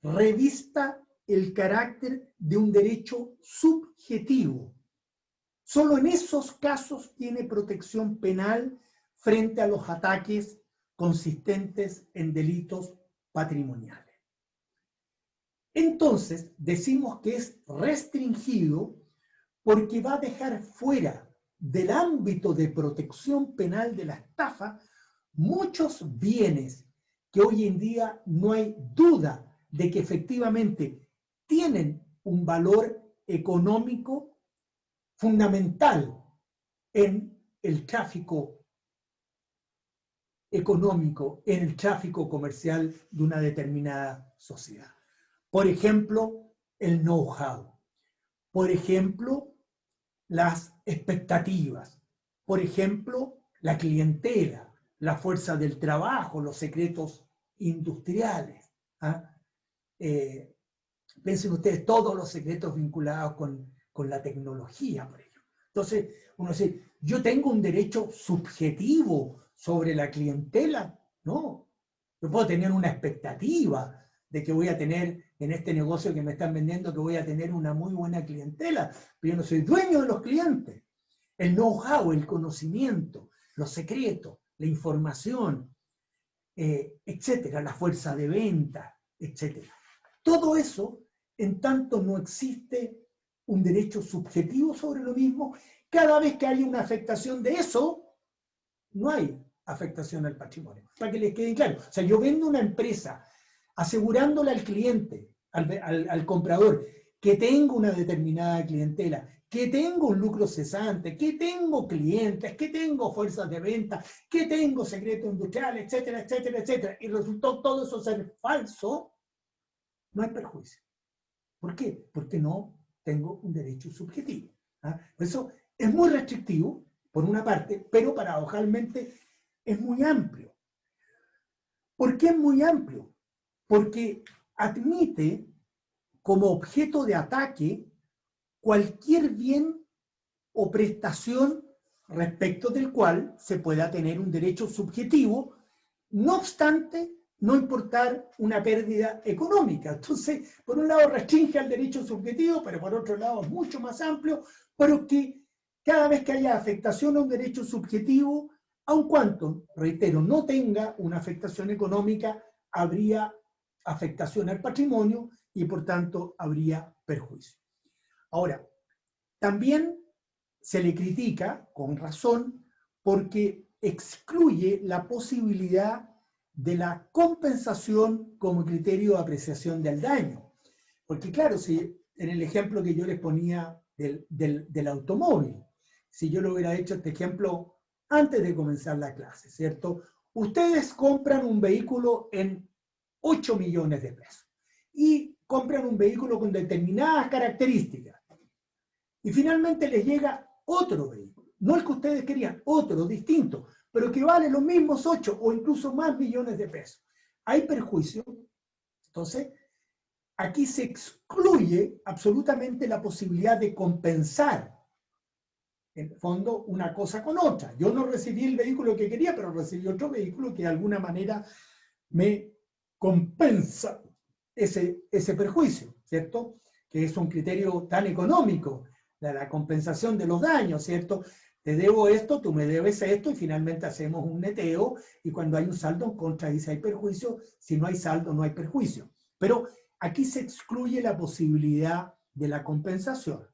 Speaker 1: revista el carácter de un derecho subjetivo. Solo en esos casos tiene protección penal frente a los ataques consistentes en delitos patrimoniales. Entonces, decimos que es restringido porque va a dejar fuera del ámbito de protección penal de la estafa muchos bienes que hoy en día no hay duda de que efectivamente tienen un valor económico fundamental en el tráfico económico, en el tráfico comercial de una determinada sociedad. Por ejemplo, el know-how. Por ejemplo, las expectativas. Por ejemplo, la clientela, la fuerza del trabajo, los secretos industriales. ¿Ah? Piensen ustedes todos los secretos vinculados con la tecnología, por ejemplo. Entonces, uno dice, yo tengo un derecho subjetivo sobre la clientela. No, yo puedo tener una expectativa de que voy a tener en este negocio que me están vendiendo, que voy a tener una muy buena clientela, pero yo no soy dueño de los clientes. El know-how, el conocimiento, los secretos, la información, etcétera, la fuerza de venta, etcétera. Todo eso, en tanto no existe un derecho subjetivo sobre lo mismo, cada vez que haya una afectación de eso, no hay afectación al patrimonio. Para que les quede claro. O sea, yo vendo una empresa asegurándole al cliente, al comprador, que tengo una determinada clientela, que tengo un lucro cesante, que tengo clientes, que tengo fuerzas de venta, que tengo secreto industrial, etcétera, etcétera, etcétera, y resultó todo eso ser falso, no hay perjuicio. ¿Por qué? Porque no tengo un derecho subjetivo. ¿Ah? Por eso es muy restrictivo, por una parte, pero paradojalmente es muy amplio. ¿Por qué es muy amplio? Porque admite como objeto de ataque cualquier bien o prestación respecto del cual se pueda tener un derecho subjetivo, no obstante no importar una pérdida económica. Entonces, por un lado restringe al derecho subjetivo, pero por otro lado es mucho más amplio, pero que cada vez que haya afectación a un derecho subjetivo, aun cuanto, reitero, no tenga una afectación económica, habría afectación al patrimonio y por tanto habría perjuicio. Ahora, también se le critica, con razón, porque excluye la posibilidad de la compensación como criterio de apreciación del daño. Porque claro, si en el ejemplo que yo les ponía del automóvil, si yo lo hubiera hecho este ejemplo antes de comenzar la clase, ¿cierto? Ustedes compran un vehículo en 8 millones de pesos. Y compran un vehículo con determinadas características. Y finalmente les llega otro vehículo. No el que ustedes querían, otro distinto, pero que vale los mismos 8 o incluso más millones de pesos. ¿Hay perjuicio? Entonces, aquí se excluye absolutamente la posibilidad de compensar, en el fondo, una cosa con otra. Yo no recibí el vehículo que quería, pero recibí otro vehículo que de alguna manera me compensa ese perjuicio, ¿cierto? Que es un criterio tan económico, la compensación de los daños, ¿cierto? Te debo esto, tú me debes esto, y finalmente hacemos un neteo, y cuando hay un saldo en contra dice hay perjuicio, si no hay saldo no hay perjuicio. Pero aquí se excluye la posibilidad de la compensación.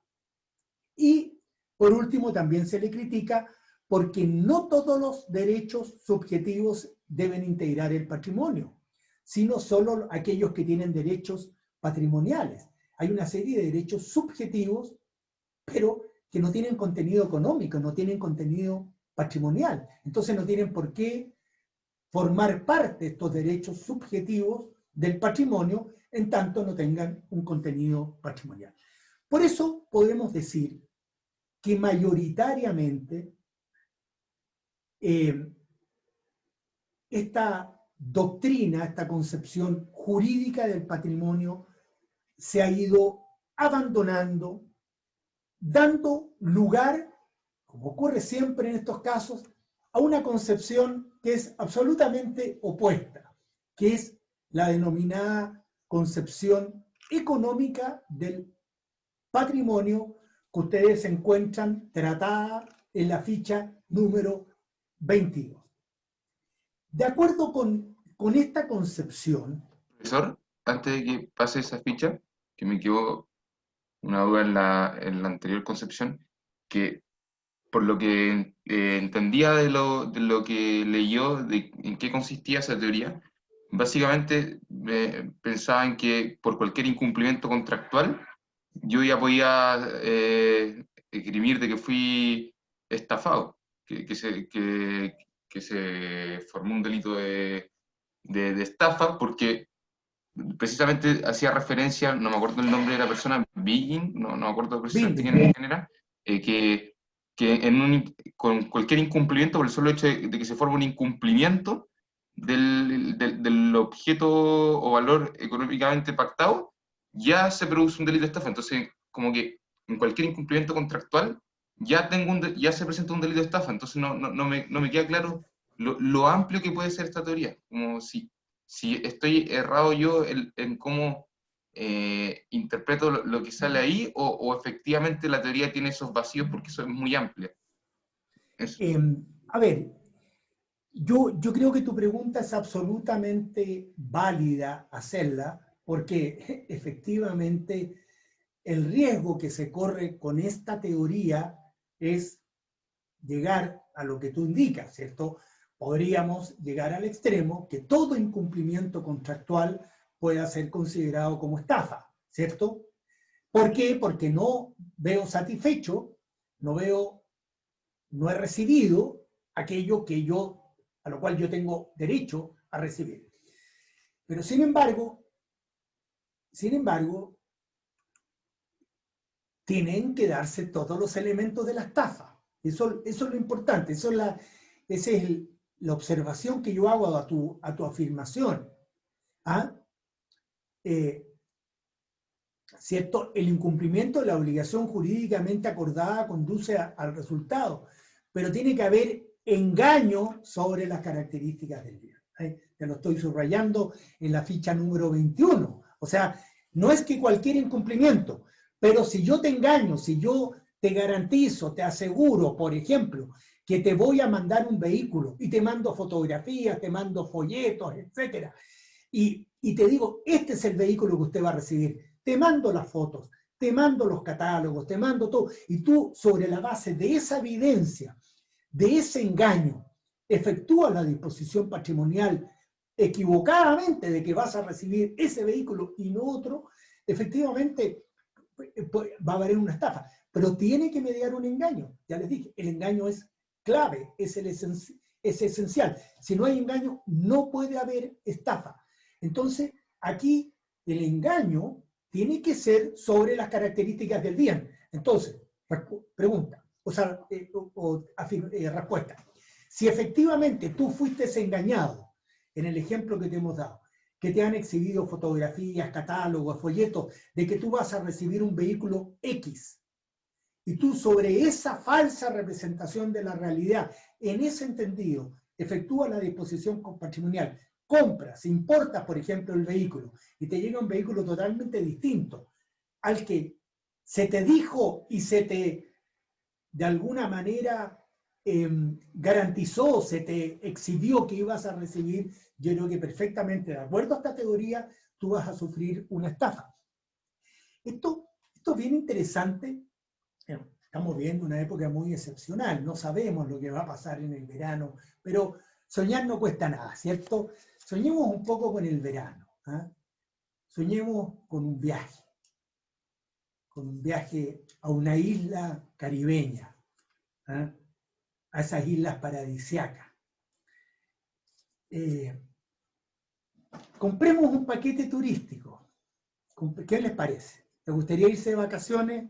Speaker 1: Y, por último, también se le critica porque no todos los derechos subjetivos deben integrar el patrimonio, sino solo aquellos que tienen derechos patrimoniales. Hay una serie de derechos subjetivos, pero que no tienen contenido económico, no tienen contenido patrimonial. Entonces no tienen por qué formar parte de estos derechos subjetivos del patrimonio, en tanto no tengan un contenido patrimonial. Por eso podemos decir que mayoritariamente esta doctrina, esta concepción jurídica del patrimonio se ha ido abandonando, dando lugar, como ocurre siempre en estos casos, a una concepción que es absolutamente opuesta, que es la denominada concepción económica del patrimonio, que ustedes encuentran tratada en la ficha número 22. De acuerdo con esta concepción...
Speaker 3: Profesor, antes de que pase esa ficha, que me quedó una duda en la anterior concepción, que por lo que entendía de lo que leyó, en qué consistía esa teoría, básicamente pensaba en que por cualquier incumplimiento contractual, yo ya podía esgrimir de que fui estafado, que se formó un delito de estafa, porque precisamente hacía referencia, no me acuerdo el nombre de la persona, Biggin, no me acuerdo precisamente quién era, que con cualquier incumplimiento, por el solo hecho de que se forme un incumplimiento del objeto o valor económicamente pactado, ya se produce un delito de estafa. Entonces, como que en cualquier incumplimiento contractual ya se presenta un delito de estafa. Entonces no me queda claro lo amplio que puede ser esta teoría. Como si estoy errado yo en cómo interpreto lo que sale ahí, o efectivamente la teoría tiene esos vacíos porque eso es muy amplia.
Speaker 1: A ver, yo creo que tu pregunta es absolutamente válida hacerla, porque efectivamente el riesgo que se corre con esta teoría es llegar a lo que tú indicas, ¿cierto? Podríamos llegar al extremo que todo incumplimiento contractual pueda ser considerado como estafa, ¿cierto? ¿Por qué? Porque no veo satisfecho, no he recibido aquello a lo cual yo tengo derecho a recibir. Pero sin embargo, tienen que darse todos los elementos de la estafa. Eso es lo importante, esa es la observación que yo hago a tu afirmación. ¿Ah? ¿Cierto? El incumplimiento de la obligación jurídicamente acordada conduce al resultado, pero tiene que haber engaño sobre las características del bien. Te lo estoy subrayando en la ficha número 21. O sea, no es que cualquier incumplimiento, pero si yo te engaño, si yo te garantizo, te aseguro, por ejemplo, que te voy a mandar un vehículo y te mando fotografías, te mando folletos, etc. Y te digo, este es el vehículo que usted va a recibir. Te mando las fotos, te mando los catálogos, te mando todo. Y tú, sobre la base de esa evidencia, de ese engaño, efectúas la disposición patrimonial equivocadamente de que vas a recibir ese vehículo y no otro, efectivamente va a haber una estafa. Pero tiene que mediar un engaño. Ya les dije, el engaño es clave, es esencial. Si no hay engaño, no puede haber estafa. Entonces, aquí el engaño tiene que ser sobre las características del bien. Entonces, pregunta, respuesta. Si efectivamente tú fuiste engañado, en el ejemplo que te hemos dado, que te han exhibido fotografías, catálogos, folletos, de que tú vas a recibir un vehículo X, y tú sobre esa falsa representación de la realidad, en ese entendido, efectúas la disposición patrimonial, compras, importas, por ejemplo, el vehículo, y te llega un vehículo totalmente distinto al que se te dijo y se te, de alguna manera, garantizó, se te exhibió que ibas a recibir, yo creo que perfectamente, de acuerdo a esta teoría, tú vas a sufrir una estafa. Esto es bien interesante. Estamos viendo una época muy excepcional, no sabemos lo que va a pasar en el verano, pero soñar no cuesta nada, ¿cierto? Soñemos un poco con el verano, ¿eh? Soñemos con un viaje a una isla caribeña, ¿eh? A esas islas paradisíacas. Compremos un paquete turístico. ¿Qué les parece? ¿Les gustaría irse de vacaciones?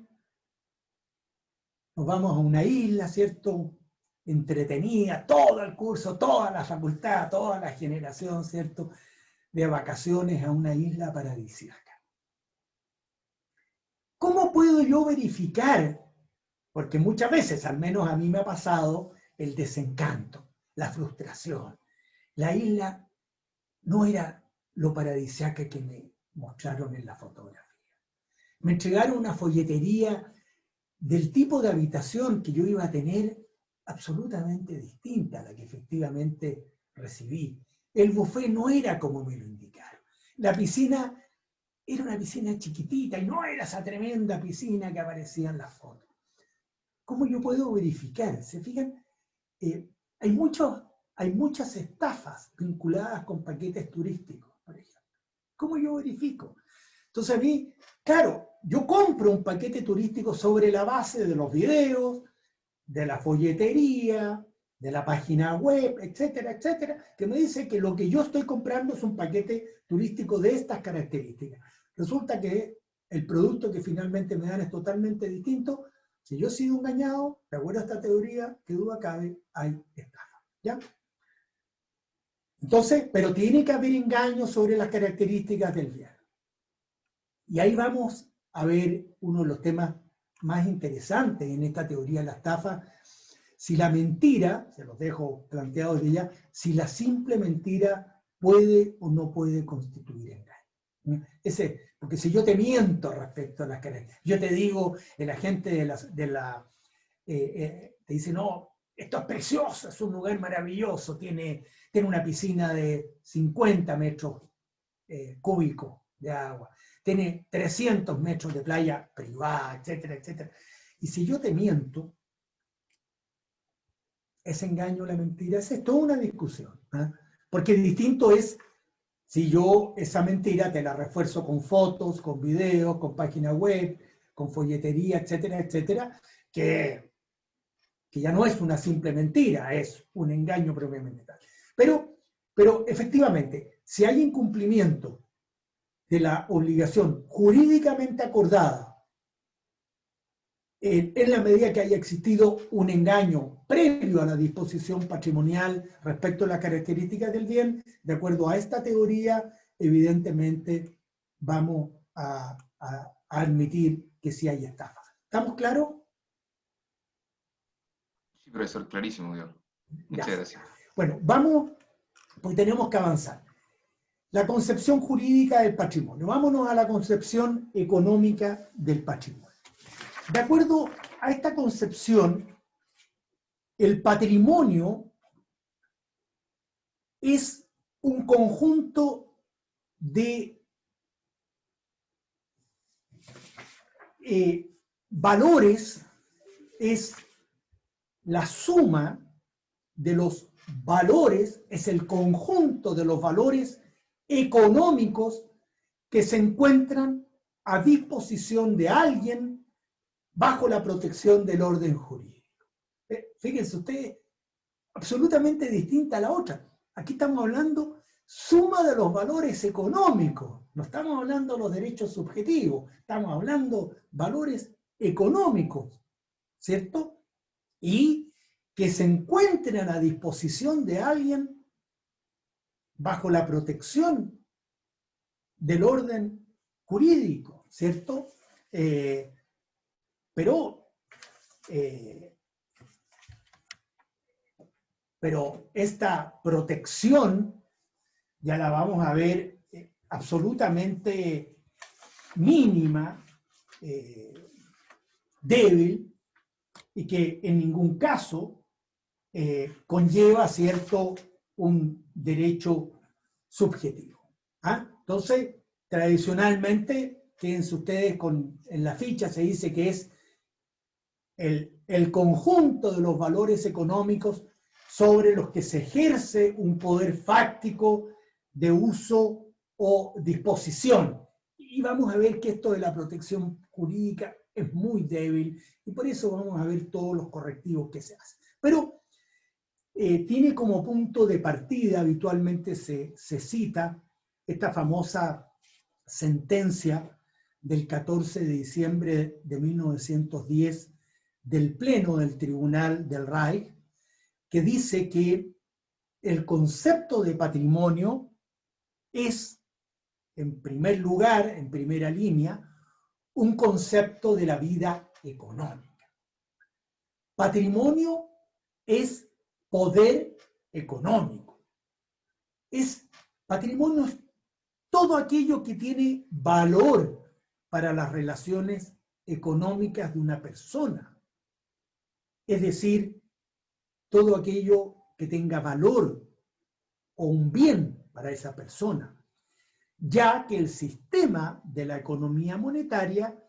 Speaker 1: Nos vamos a una isla, ¿cierto? Entretenida, todo el curso, toda la facultad, toda la generación, ¿cierto? De vacaciones a una isla paradisíaca. ¿Cómo puedo yo verificar? Porque muchas veces, al menos a mí me ha pasado, el desencanto, la frustración. La isla no era lo paradisíaca que me mostraron en la fotografía. Me entregaron una folletería del tipo de habitación que yo iba a tener absolutamente distinta a la que efectivamente recibí. El buffet no era como me lo indicaron. La piscina era una piscina chiquitita y no era esa tremenda piscina que aparecía en las fotos. ¿Cómo yo puedo verificar? ¿Se fijan? Hay muchas estafas vinculadas con paquetes turísticos, por ejemplo. ¿Cómo yo verifico? Entonces a mí, claro, yo compro un paquete turístico sobre la base de los videos, de la folletería, de la página web, etcétera, etcétera, que me dice que lo que yo estoy comprando es un paquete turístico de estas características. Resulta que el producto que finalmente me dan es totalmente distinto. Si yo he sido engañado, de acuerdo a esta teoría, que duda cabe, hay estafa. ¿Ya? Entonces, pero tiene que haber engaño sobre las características del bien. Y ahí vamos a ver uno de los temas más interesantes en esta teoría de la estafa. Si la mentira, se los dejo planteado desde ya, si la simple mentira puede o no puede constituir engaño. Porque si yo te miento respecto a las características, yo te digo, el agente te dice, no, esto es precioso, es un lugar maravilloso, tiene una piscina de 50 metros cúbicos de agua, tiene 300 metros de playa privada, etcétera, etcétera. Y si yo te miento, ¿es engaño la mentira? Esa es toda una discusión, ¿eh? Porque distinto es si yo esa mentira te la refuerzo con fotos, con videos, con página web, con folletería, etcétera, etcétera, que ya no es una simple mentira, es un engaño propiamente tal. Pero efectivamente, si hay incumplimiento de la obligación jurídicamente acordada, en la medida que haya existido un engaño previo a la disposición patrimonial respecto a las características del bien, de acuerdo a esta teoría, evidentemente vamos a admitir que sí hay estafa. ¿Estamos claros?
Speaker 3: Sí, profesor, clarísimo, Dios. Muchas gracias.
Speaker 1: Bueno, vamos, pues tenemos que avanzar. La concepción jurídica del patrimonio. Vámonos a la concepción económica del patrimonio. De acuerdo a esta concepción, el patrimonio es un conjunto de valores, es la suma de los valores, es el conjunto de los valores económicos que se encuentran a disposición de alguien bajo la protección del orden jurídico. Fíjense ustedes, absolutamente distinta a la otra. Aquí estamos hablando suma de los valores económicos. No estamos hablando de los derechos subjetivos, estamos hablando de valores económicos, ¿cierto? Y que se encuentren a la disposición de alguien bajo la protección del orden jurídico, ¿cierto? Pero esta protección ya la vamos a ver absolutamente mínima, débil, y que en ningún caso conlleva, ¿cierto?, un derecho subjetivo. ¿Ah? Entonces, tradicionalmente, quédense ustedes en la ficha, se dice que es el conjunto de los valores económicos sobre los que se ejerce un poder fáctico de uso o disposición. Y vamos a ver que esto de la protección jurídica es muy débil y por eso vamos a ver todos los correctivos que se hacen. Pero tiene como punto de partida, habitualmente se cita esta famosa sentencia del 14 de diciembre de 1910 del Pleno del Tribunal del Reich, que dice que el concepto de patrimonio es, en primer lugar, en primera línea, un concepto de la vida económica. Patrimonio es poder económico. Patrimonio es todo aquello que tiene valor para las relaciones económicas de una persona. Es decir, todo aquello que tenga valor o un bien para esa persona, ya que el sistema de la economía monetaria,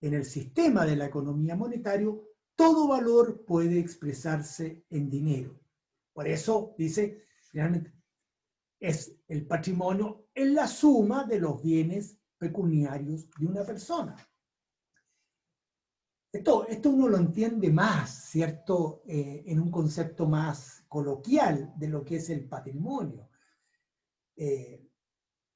Speaker 1: en el sistema de la economía monetaria, todo valor puede expresarse en dinero. Por eso dice, realmente, es el patrimonio en la suma de los bienes pecuniarios de una persona. Esto uno lo entiende más, ¿cierto? En un concepto más coloquial de lo que es el patrimonio.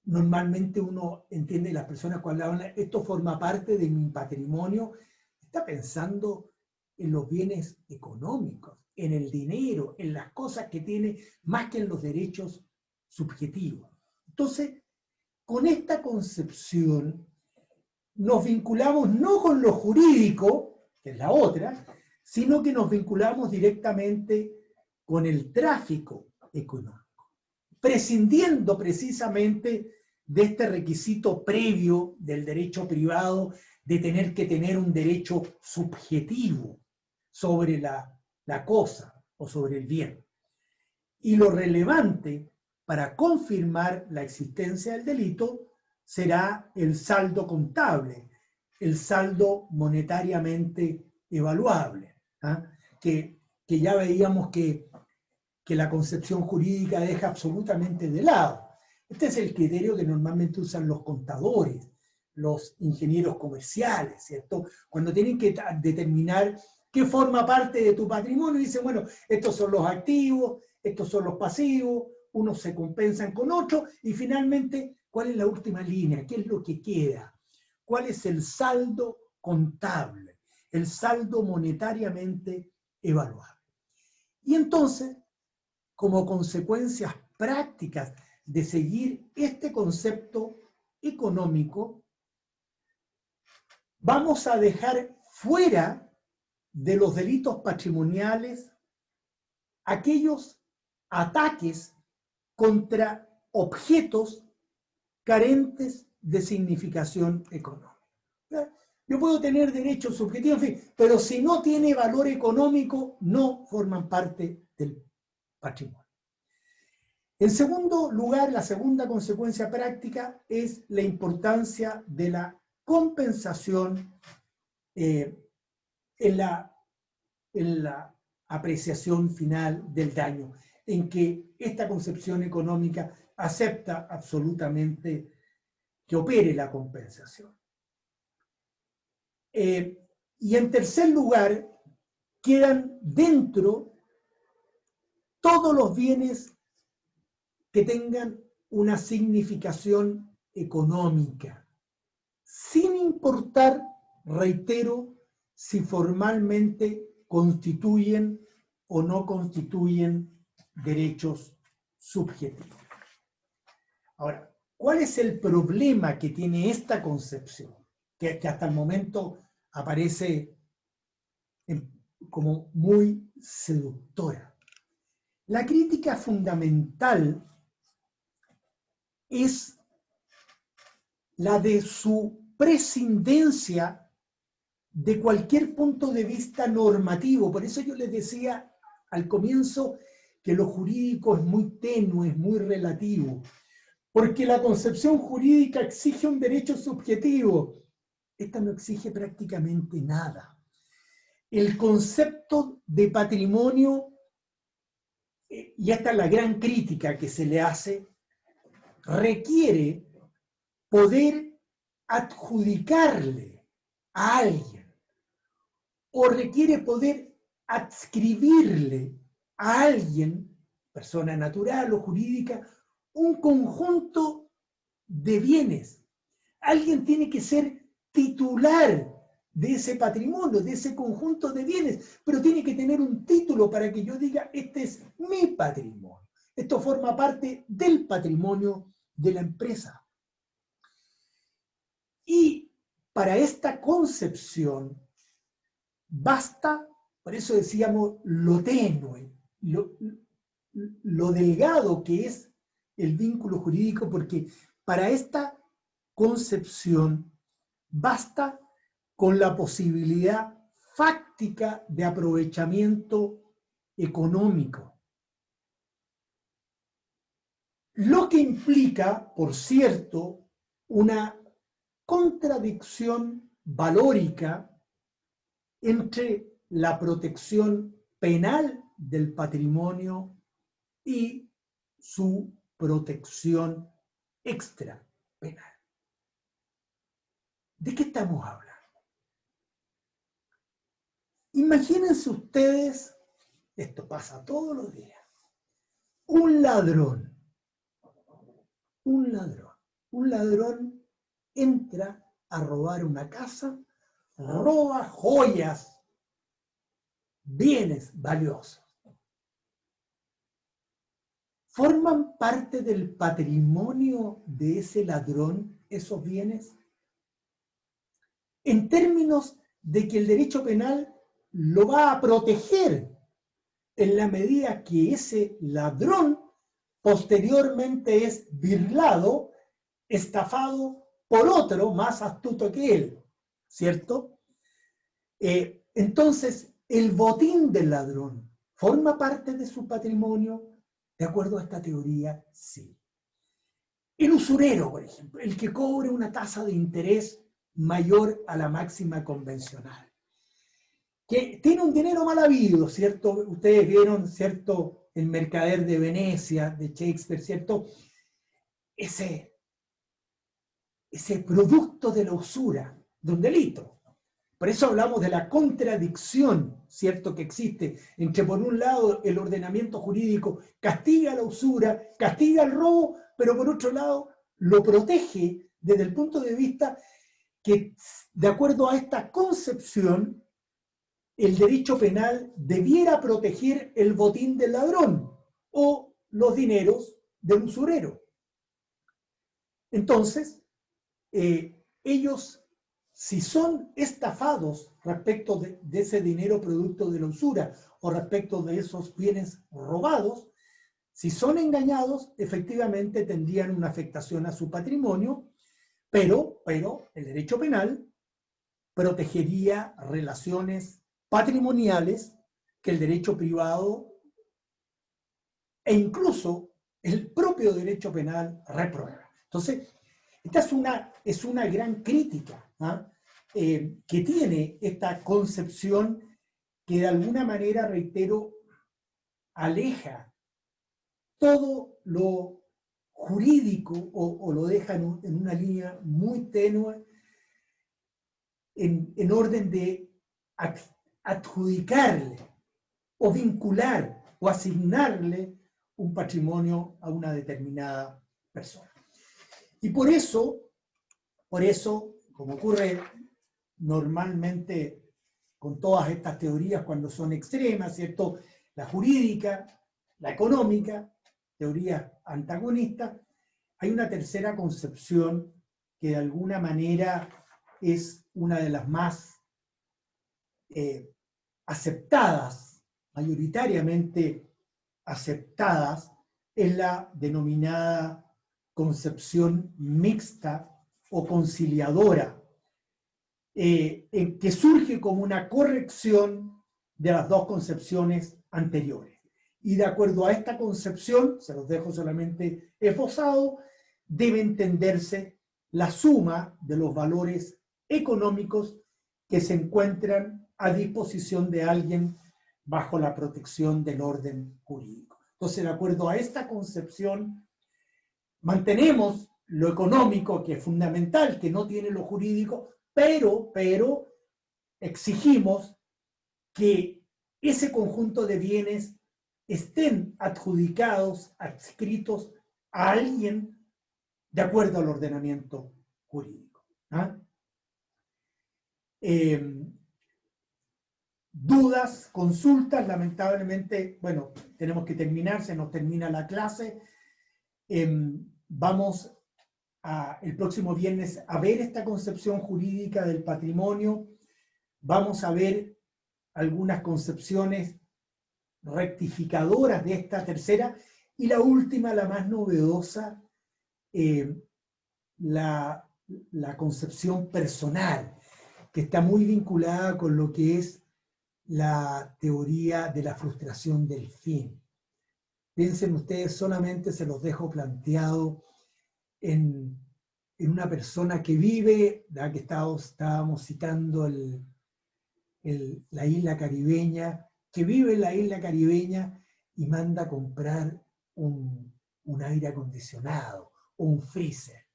Speaker 1: Normalmente uno entiende, las personas cuando hablan, esto forma parte de mi patrimonio, está pensando en los bienes económicos, en el dinero, en las cosas que tiene, más que en los derechos subjetivos. Entonces, con esta concepción, nos vinculamos no con lo jurídico, que es la otra, sino que nos vinculamos directamente con el tráfico económico, prescindiendo precisamente de este requisito previo del derecho privado de tener que tener un derecho subjetivo sobre la cosa o sobre el bien. Y lo relevante para confirmar la existencia del delito será el saldo contable, el saldo monetariamente evaluable, ¿ah? que ya veíamos que la concepción jurídica deja absolutamente de lado. Este es el criterio que normalmente usan los contadores, los ingenieros comerciales, ¿cierto? Cuando tienen que determinar qué forma parte de tu patrimonio, dicen, bueno, estos son los activos, estos son los pasivos, unos se compensan con otros, y finalmente, ¿cuál es la última línea? ¿Qué es lo que queda? ¿Cuál es el saldo contable? El saldo monetariamente evaluable. Y entonces, como consecuencias prácticas de seguir este concepto económico, vamos a dejar fuera de los delitos patrimoniales aquellos ataques contra objetos carentes de significación económica. Yo puedo tener derechos subjetivos, en fin, pero si no tiene valor económico, no forman parte del patrimonio. En segundo lugar, la segunda consecuencia práctica es la importancia de la compensación en la apreciación final del daño, en que esta concepción económica acepta absolutamente que opere la compensación. Y en tercer lugar, quedan dentro todos los bienes que tengan una significación económica, sin importar, reitero, si formalmente constituyen o no constituyen derechos subjetivos. Ahora, ¿cuál es el problema que tiene esta concepción? Que hasta el momento aparece como muy seductora. La crítica fundamental es la de su prescindencia de cualquier punto de vista normativo. Por eso yo les decía al comienzo que lo jurídico es muy tenue, es muy relativo, porque la concepción jurídica exige un derecho subjetivo. Esta no exige prácticamente nada. El concepto de patrimonio, y esta es la gran crítica que se le hace, requiere poder adjudicarle a alguien o requiere poder adscribirle a alguien, persona natural o jurídica, un conjunto de bienes. Alguien tiene que ser titular de ese patrimonio, de ese conjunto de bienes, pero tiene que tener un título para que yo diga, este es mi patrimonio. Esto forma parte del patrimonio de la empresa. Y para esta concepción basta, por eso decíamos, lo tenue, lo delgado que es el vínculo jurídico, porque para esta concepción basta con la posibilidad fáctica de aprovechamiento económico. Lo que implica, por cierto, una contradicción valórica entre la protección penal del patrimonio y su protección extrapenal. ¿De qué estamos hablando? Imagínense ustedes, esto pasa todos los días, un ladrón entra a robar una casa, roba joyas, bienes valiosos. ¿Forman parte del patrimonio de ese ladrón esos bienes? En términos de que el derecho penal lo va a proteger en la medida que ese ladrón posteriormente es birlado, estafado por otro más astuto que él, ¿cierto? Entonces, el botín del ladrón ¿forma parte de su patrimonio? De acuerdo a esta teoría, sí. El usurero, por ejemplo, el que cobre una tasa de interés mayor a la máxima convencional, que tiene un dinero mal habido, ¿cierto? Ustedes vieron, ¿cierto?, El mercader de Venecia, de Shakespeare, ¿cierto? Ese producto de la usura, de un delito. Por eso hablamos de la contradicción, ¿cierto?, que existe entre, por un lado, el ordenamiento jurídico castiga la usura, castiga el robo, pero por otro lado lo protege desde el punto de vista que, de acuerdo a esta concepción, el derecho penal debiera proteger el botín del ladrón o los dineros del usurero. Entonces, ellos, si son estafados respecto de ese dinero producto de la usura o respecto de esos bienes robados, si son engañados, efectivamente tendrían una afectación a su patrimonio, pero el derecho penal protegería relaciones patrimoniales que el derecho privado e incluso el propio derecho penal reprueba. Entonces, esta es una gran crítica, que tiene esta concepción que de alguna manera, reitero, aleja todo lo jurídico o lo deja en una línea muy tenue en orden de adjudicarle o vincular o asignarle un patrimonio a una determinada persona. Y por eso, como ocurre normalmente con todas estas teorías cuando son extremas, ¿cierto? La jurídica, la económica, teorías antagonistas, hay una tercera concepción que de alguna manera es una de las más aceptadas, mayoritariamente aceptadas, es la denominada concepción mixta o conciliadora, que surge como una corrección de las dos concepciones anteriores. Y de acuerdo a esta concepción, se los dejo solamente esbozado, debe entenderse la suma de los valores económicos que se encuentran a disposición de alguien bajo la protección del orden jurídico. Entonces, de acuerdo a esta concepción, mantenemos lo económico, que es fundamental, que no tiene lo jurídico, pero exigimos que ese conjunto de bienes estén adjudicados, adscritos a alguien de acuerdo al ordenamiento jurídico. ¿Ah? Dudas, consultas, lamentablemente, bueno, tenemos que terminar, se nos termina la clase. Vamos el próximo viernes a ver esta concepción jurídica del patrimonio. Vamos a ver algunas concepciones rectificadoras de esta tercera, y la última, la más novedosa, la concepción personal, que está muy vinculada con lo que es la teoría de la frustración del fin. Piensen ustedes, solamente se los dejo planteado en una persona que vive, ya que estábamos citando la isla caribeña, que vive en la isla caribeña y manda a comprar un aire acondicionado o un freezer,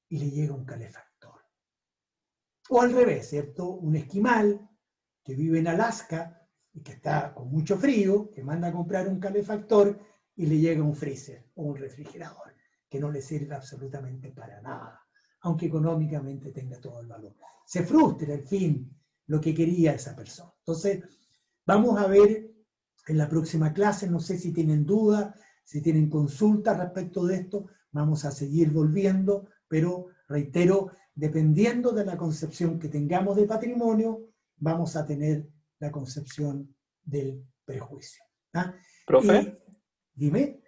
Speaker 1: y le llega un calefactor. O al revés, ¿cierto? Un esquimal que vive en Alaska y que está con mucho frío, que manda a comprar un calefactor y le llega un freezer o un refrigerador, que no le sirve absolutamente para nada, aunque económicamente tenga todo el valor. Se frustra, en fin, lo que quería esa persona. Entonces, vamos a ver en la próxima clase, no sé si tienen dudas, si tienen consultas respecto de esto, vamos a seguir volviendo, pero reitero, dependiendo de la concepción que tengamos de patrimonio, vamos a tener la concepción del prejuicio. ¿Ah?
Speaker 4: Profe,
Speaker 1: Dime.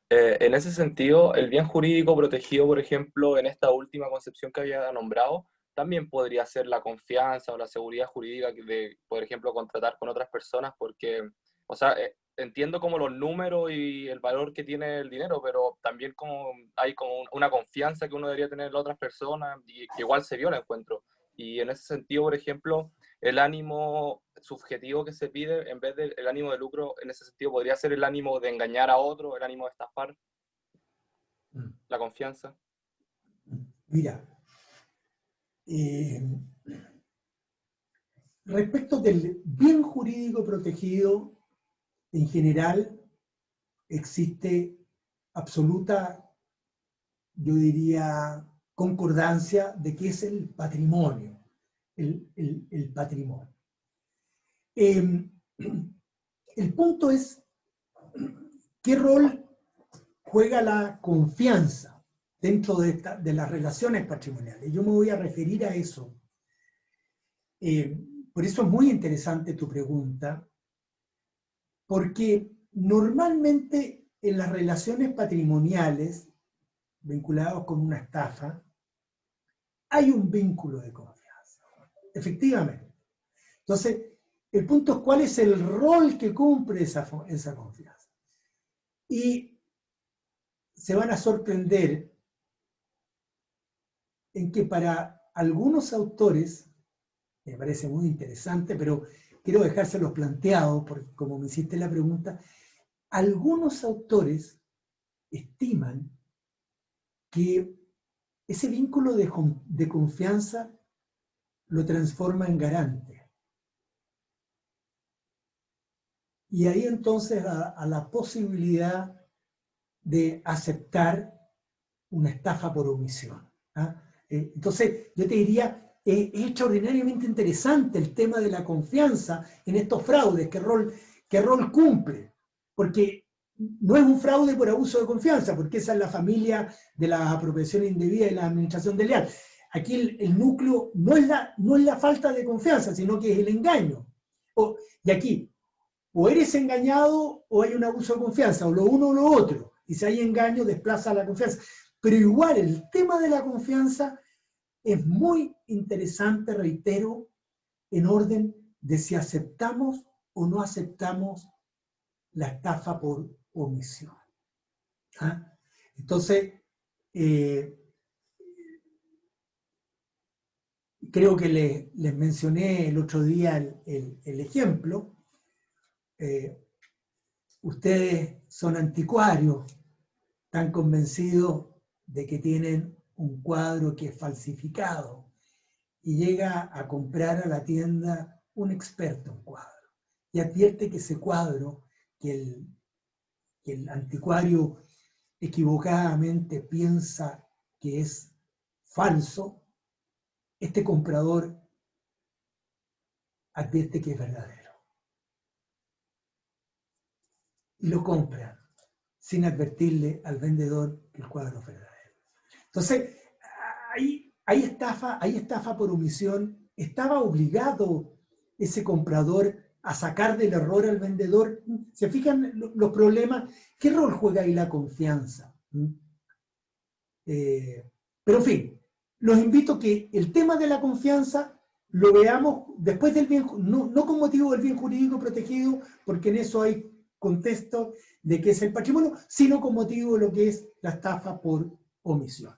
Speaker 4: en ese sentido, el bien jurídico protegido, por ejemplo, en esta última concepción que había nombrado, también podría ser la confianza o la seguridad jurídica de, por ejemplo, contratar con otras personas, porque, o sea, entiendo como los números y el valor que tiene el dinero, pero también como hay como una confianza que uno debería tener en las otras personas y que igual se vio el encuentro. Y en ese sentido, por ejemplo, el ánimo subjetivo que se pide, en vez del ánimo de lucro, en ese sentido podría ser el ánimo de engañar a otro, el ánimo de estafar, la confianza.
Speaker 1: Mira, respecto del bien jurídico protegido, en general existe absoluta, yo diría, concordancia de qué es el patrimonio, el patrimonio. El punto es qué rol juega la confianza dentro de las relaciones patrimoniales. Yo me voy a referir a eso. Por eso es muy interesante tu pregunta, porque normalmente en las relaciones patrimoniales vinculados con una estafa, hay un vínculo de confianza, efectivamente. Entonces, el punto es cuál es el rol que cumple esa confianza. Y se van a sorprender en que para algunos autores, me parece muy interesante, pero quiero dejárselos planteados, porque como me hiciste la pregunta, algunos autores estiman que ese vínculo de confianza lo transforma en garante. y ahí entonces a la posibilidad de aceptar una estafa por omisión. ¿Ah? Entonces, yo te diría, es extraordinariamente interesante el tema de la confianza en estos fraudes, qué rol cumple, porque no es un fraude por abuso de confianza, porque esa es la familia de la apropiación indebida y la administración desleal. Aquí el núcleo no es la falta de confianza, sino que es el engaño. Y aquí, o eres engañado o hay un abuso de confianza, o lo uno o lo otro. Y si hay engaño, desplaza la confianza. Pero igual, el tema de la confianza es muy interesante, reitero, en orden de si aceptamos o no aceptamos la estafa por omisión. ¿Ah? Entonces, creo que les mencioné el otro día el ejemplo. Ustedes son anticuarios, están convencidos de que tienen un cuadro que es falsificado y llega a comprar a la tienda un experto en cuadro y advierte que ese cuadro que el anticuario equivocadamente piensa que es falso, este comprador advierte que es verdadero y lo compra sin advertirle al vendedor que el cuadro es verdadero. Entonces, hay estafa por omisión. ¿Estaba obligado ese comprador a sacar del error al vendedor? ¿Se fijan los problemas? ¿Qué rol juega ahí la confianza? Pero en fin, los invito a que el tema de la confianza lo veamos después del bien, no con motivo del bien jurídico protegido, porque en eso hay contexto de qué es el patrimonio, sino con motivo de lo que es la estafa por omisión.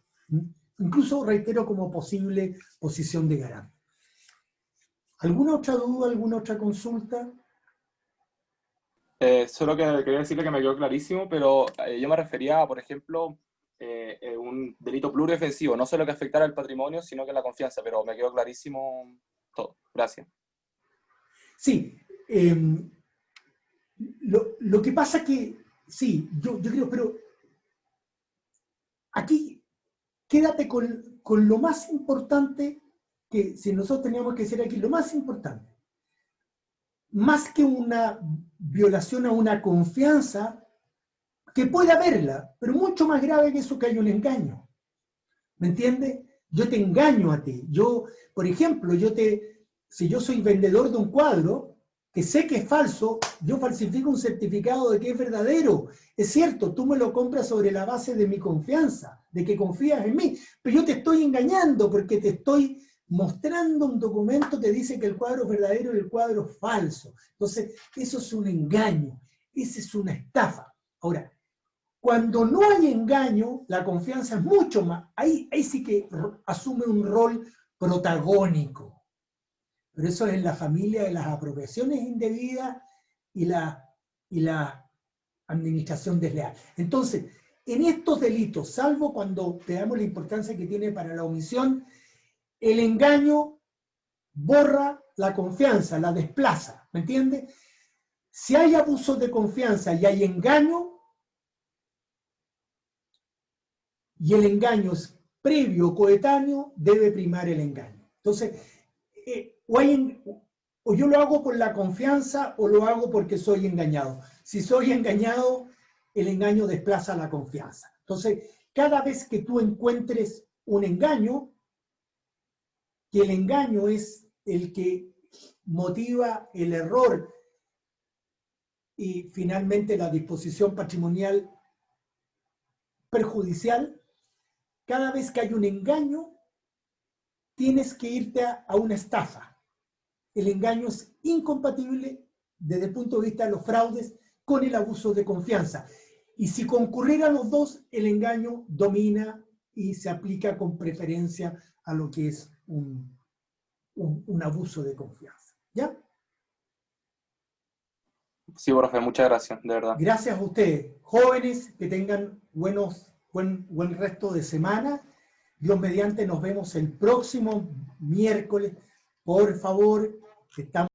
Speaker 1: Incluso, reitero, como posible posición de garante. ¿Alguna otra duda, alguna otra consulta?
Speaker 4: Solo que quería decirle que me quedó clarísimo, pero yo me refería a, por ejemplo, un delito pluriofensivo, no solo que afectara el patrimonio, sino que la confianza, pero me quedó clarísimo todo. Gracias.
Speaker 1: Sí, lo que pasa que, sí, yo creo, pero aquí quédate con lo más importante, que si nosotros teníamos que decir aquí, lo más importante, más que una violación a una confianza, que puede haberla, pero mucho más grave que eso, que hay un engaño. ¿Me entiendes? Yo te engaño a ti. Yo, por ejemplo, si yo soy vendedor de un cuadro, que sé que es falso, yo falsifico un certificado de que es verdadero. Es cierto, tú me lo compras sobre la base de mi confianza, de que confías en mí, pero yo te estoy engañando porque te estoy mostrando un documento que dice que el cuadro es verdadero y el cuadro es falso. Entonces, eso es un engaño, esa es una estafa. Ahora, cuando no hay engaño, la confianza es mucho más, ahí sí que asume un rol protagónico. Pero eso es en la familia de las apropiaciones indebidas y la administración desleal. Entonces, en estos delitos, salvo cuando veamos la importancia que tiene para la omisión, el engaño borra la confianza, la desplaza, ¿me entiendes? Si hay abuso de confianza y hay engaño, y el engaño es previo o coetáneo, debe primar el engaño. Entonces, o yo lo hago por la confianza o lo hago porque soy engañado. Si soy engañado, el engaño desplaza la confianza. Entonces, cada vez que tú encuentres un engaño, que el engaño es el que motiva el error y finalmente la disposición patrimonial perjudicial, cada vez que hay un engaño, tienes que irte a una estafa. El engaño es incompatible desde el punto de vista de los fraudes con el abuso de confianza. Y si concurrieran los dos, el engaño domina y se aplica con preferencia a lo que es un abuso de confianza. ¿Ya?
Speaker 4: Sí, profe, muchas gracias, de verdad.
Speaker 1: Gracias a ustedes. Jóvenes, que tengan buen resto de semana. Dios mediante, nos vemos el próximo miércoles. Por favor, estamos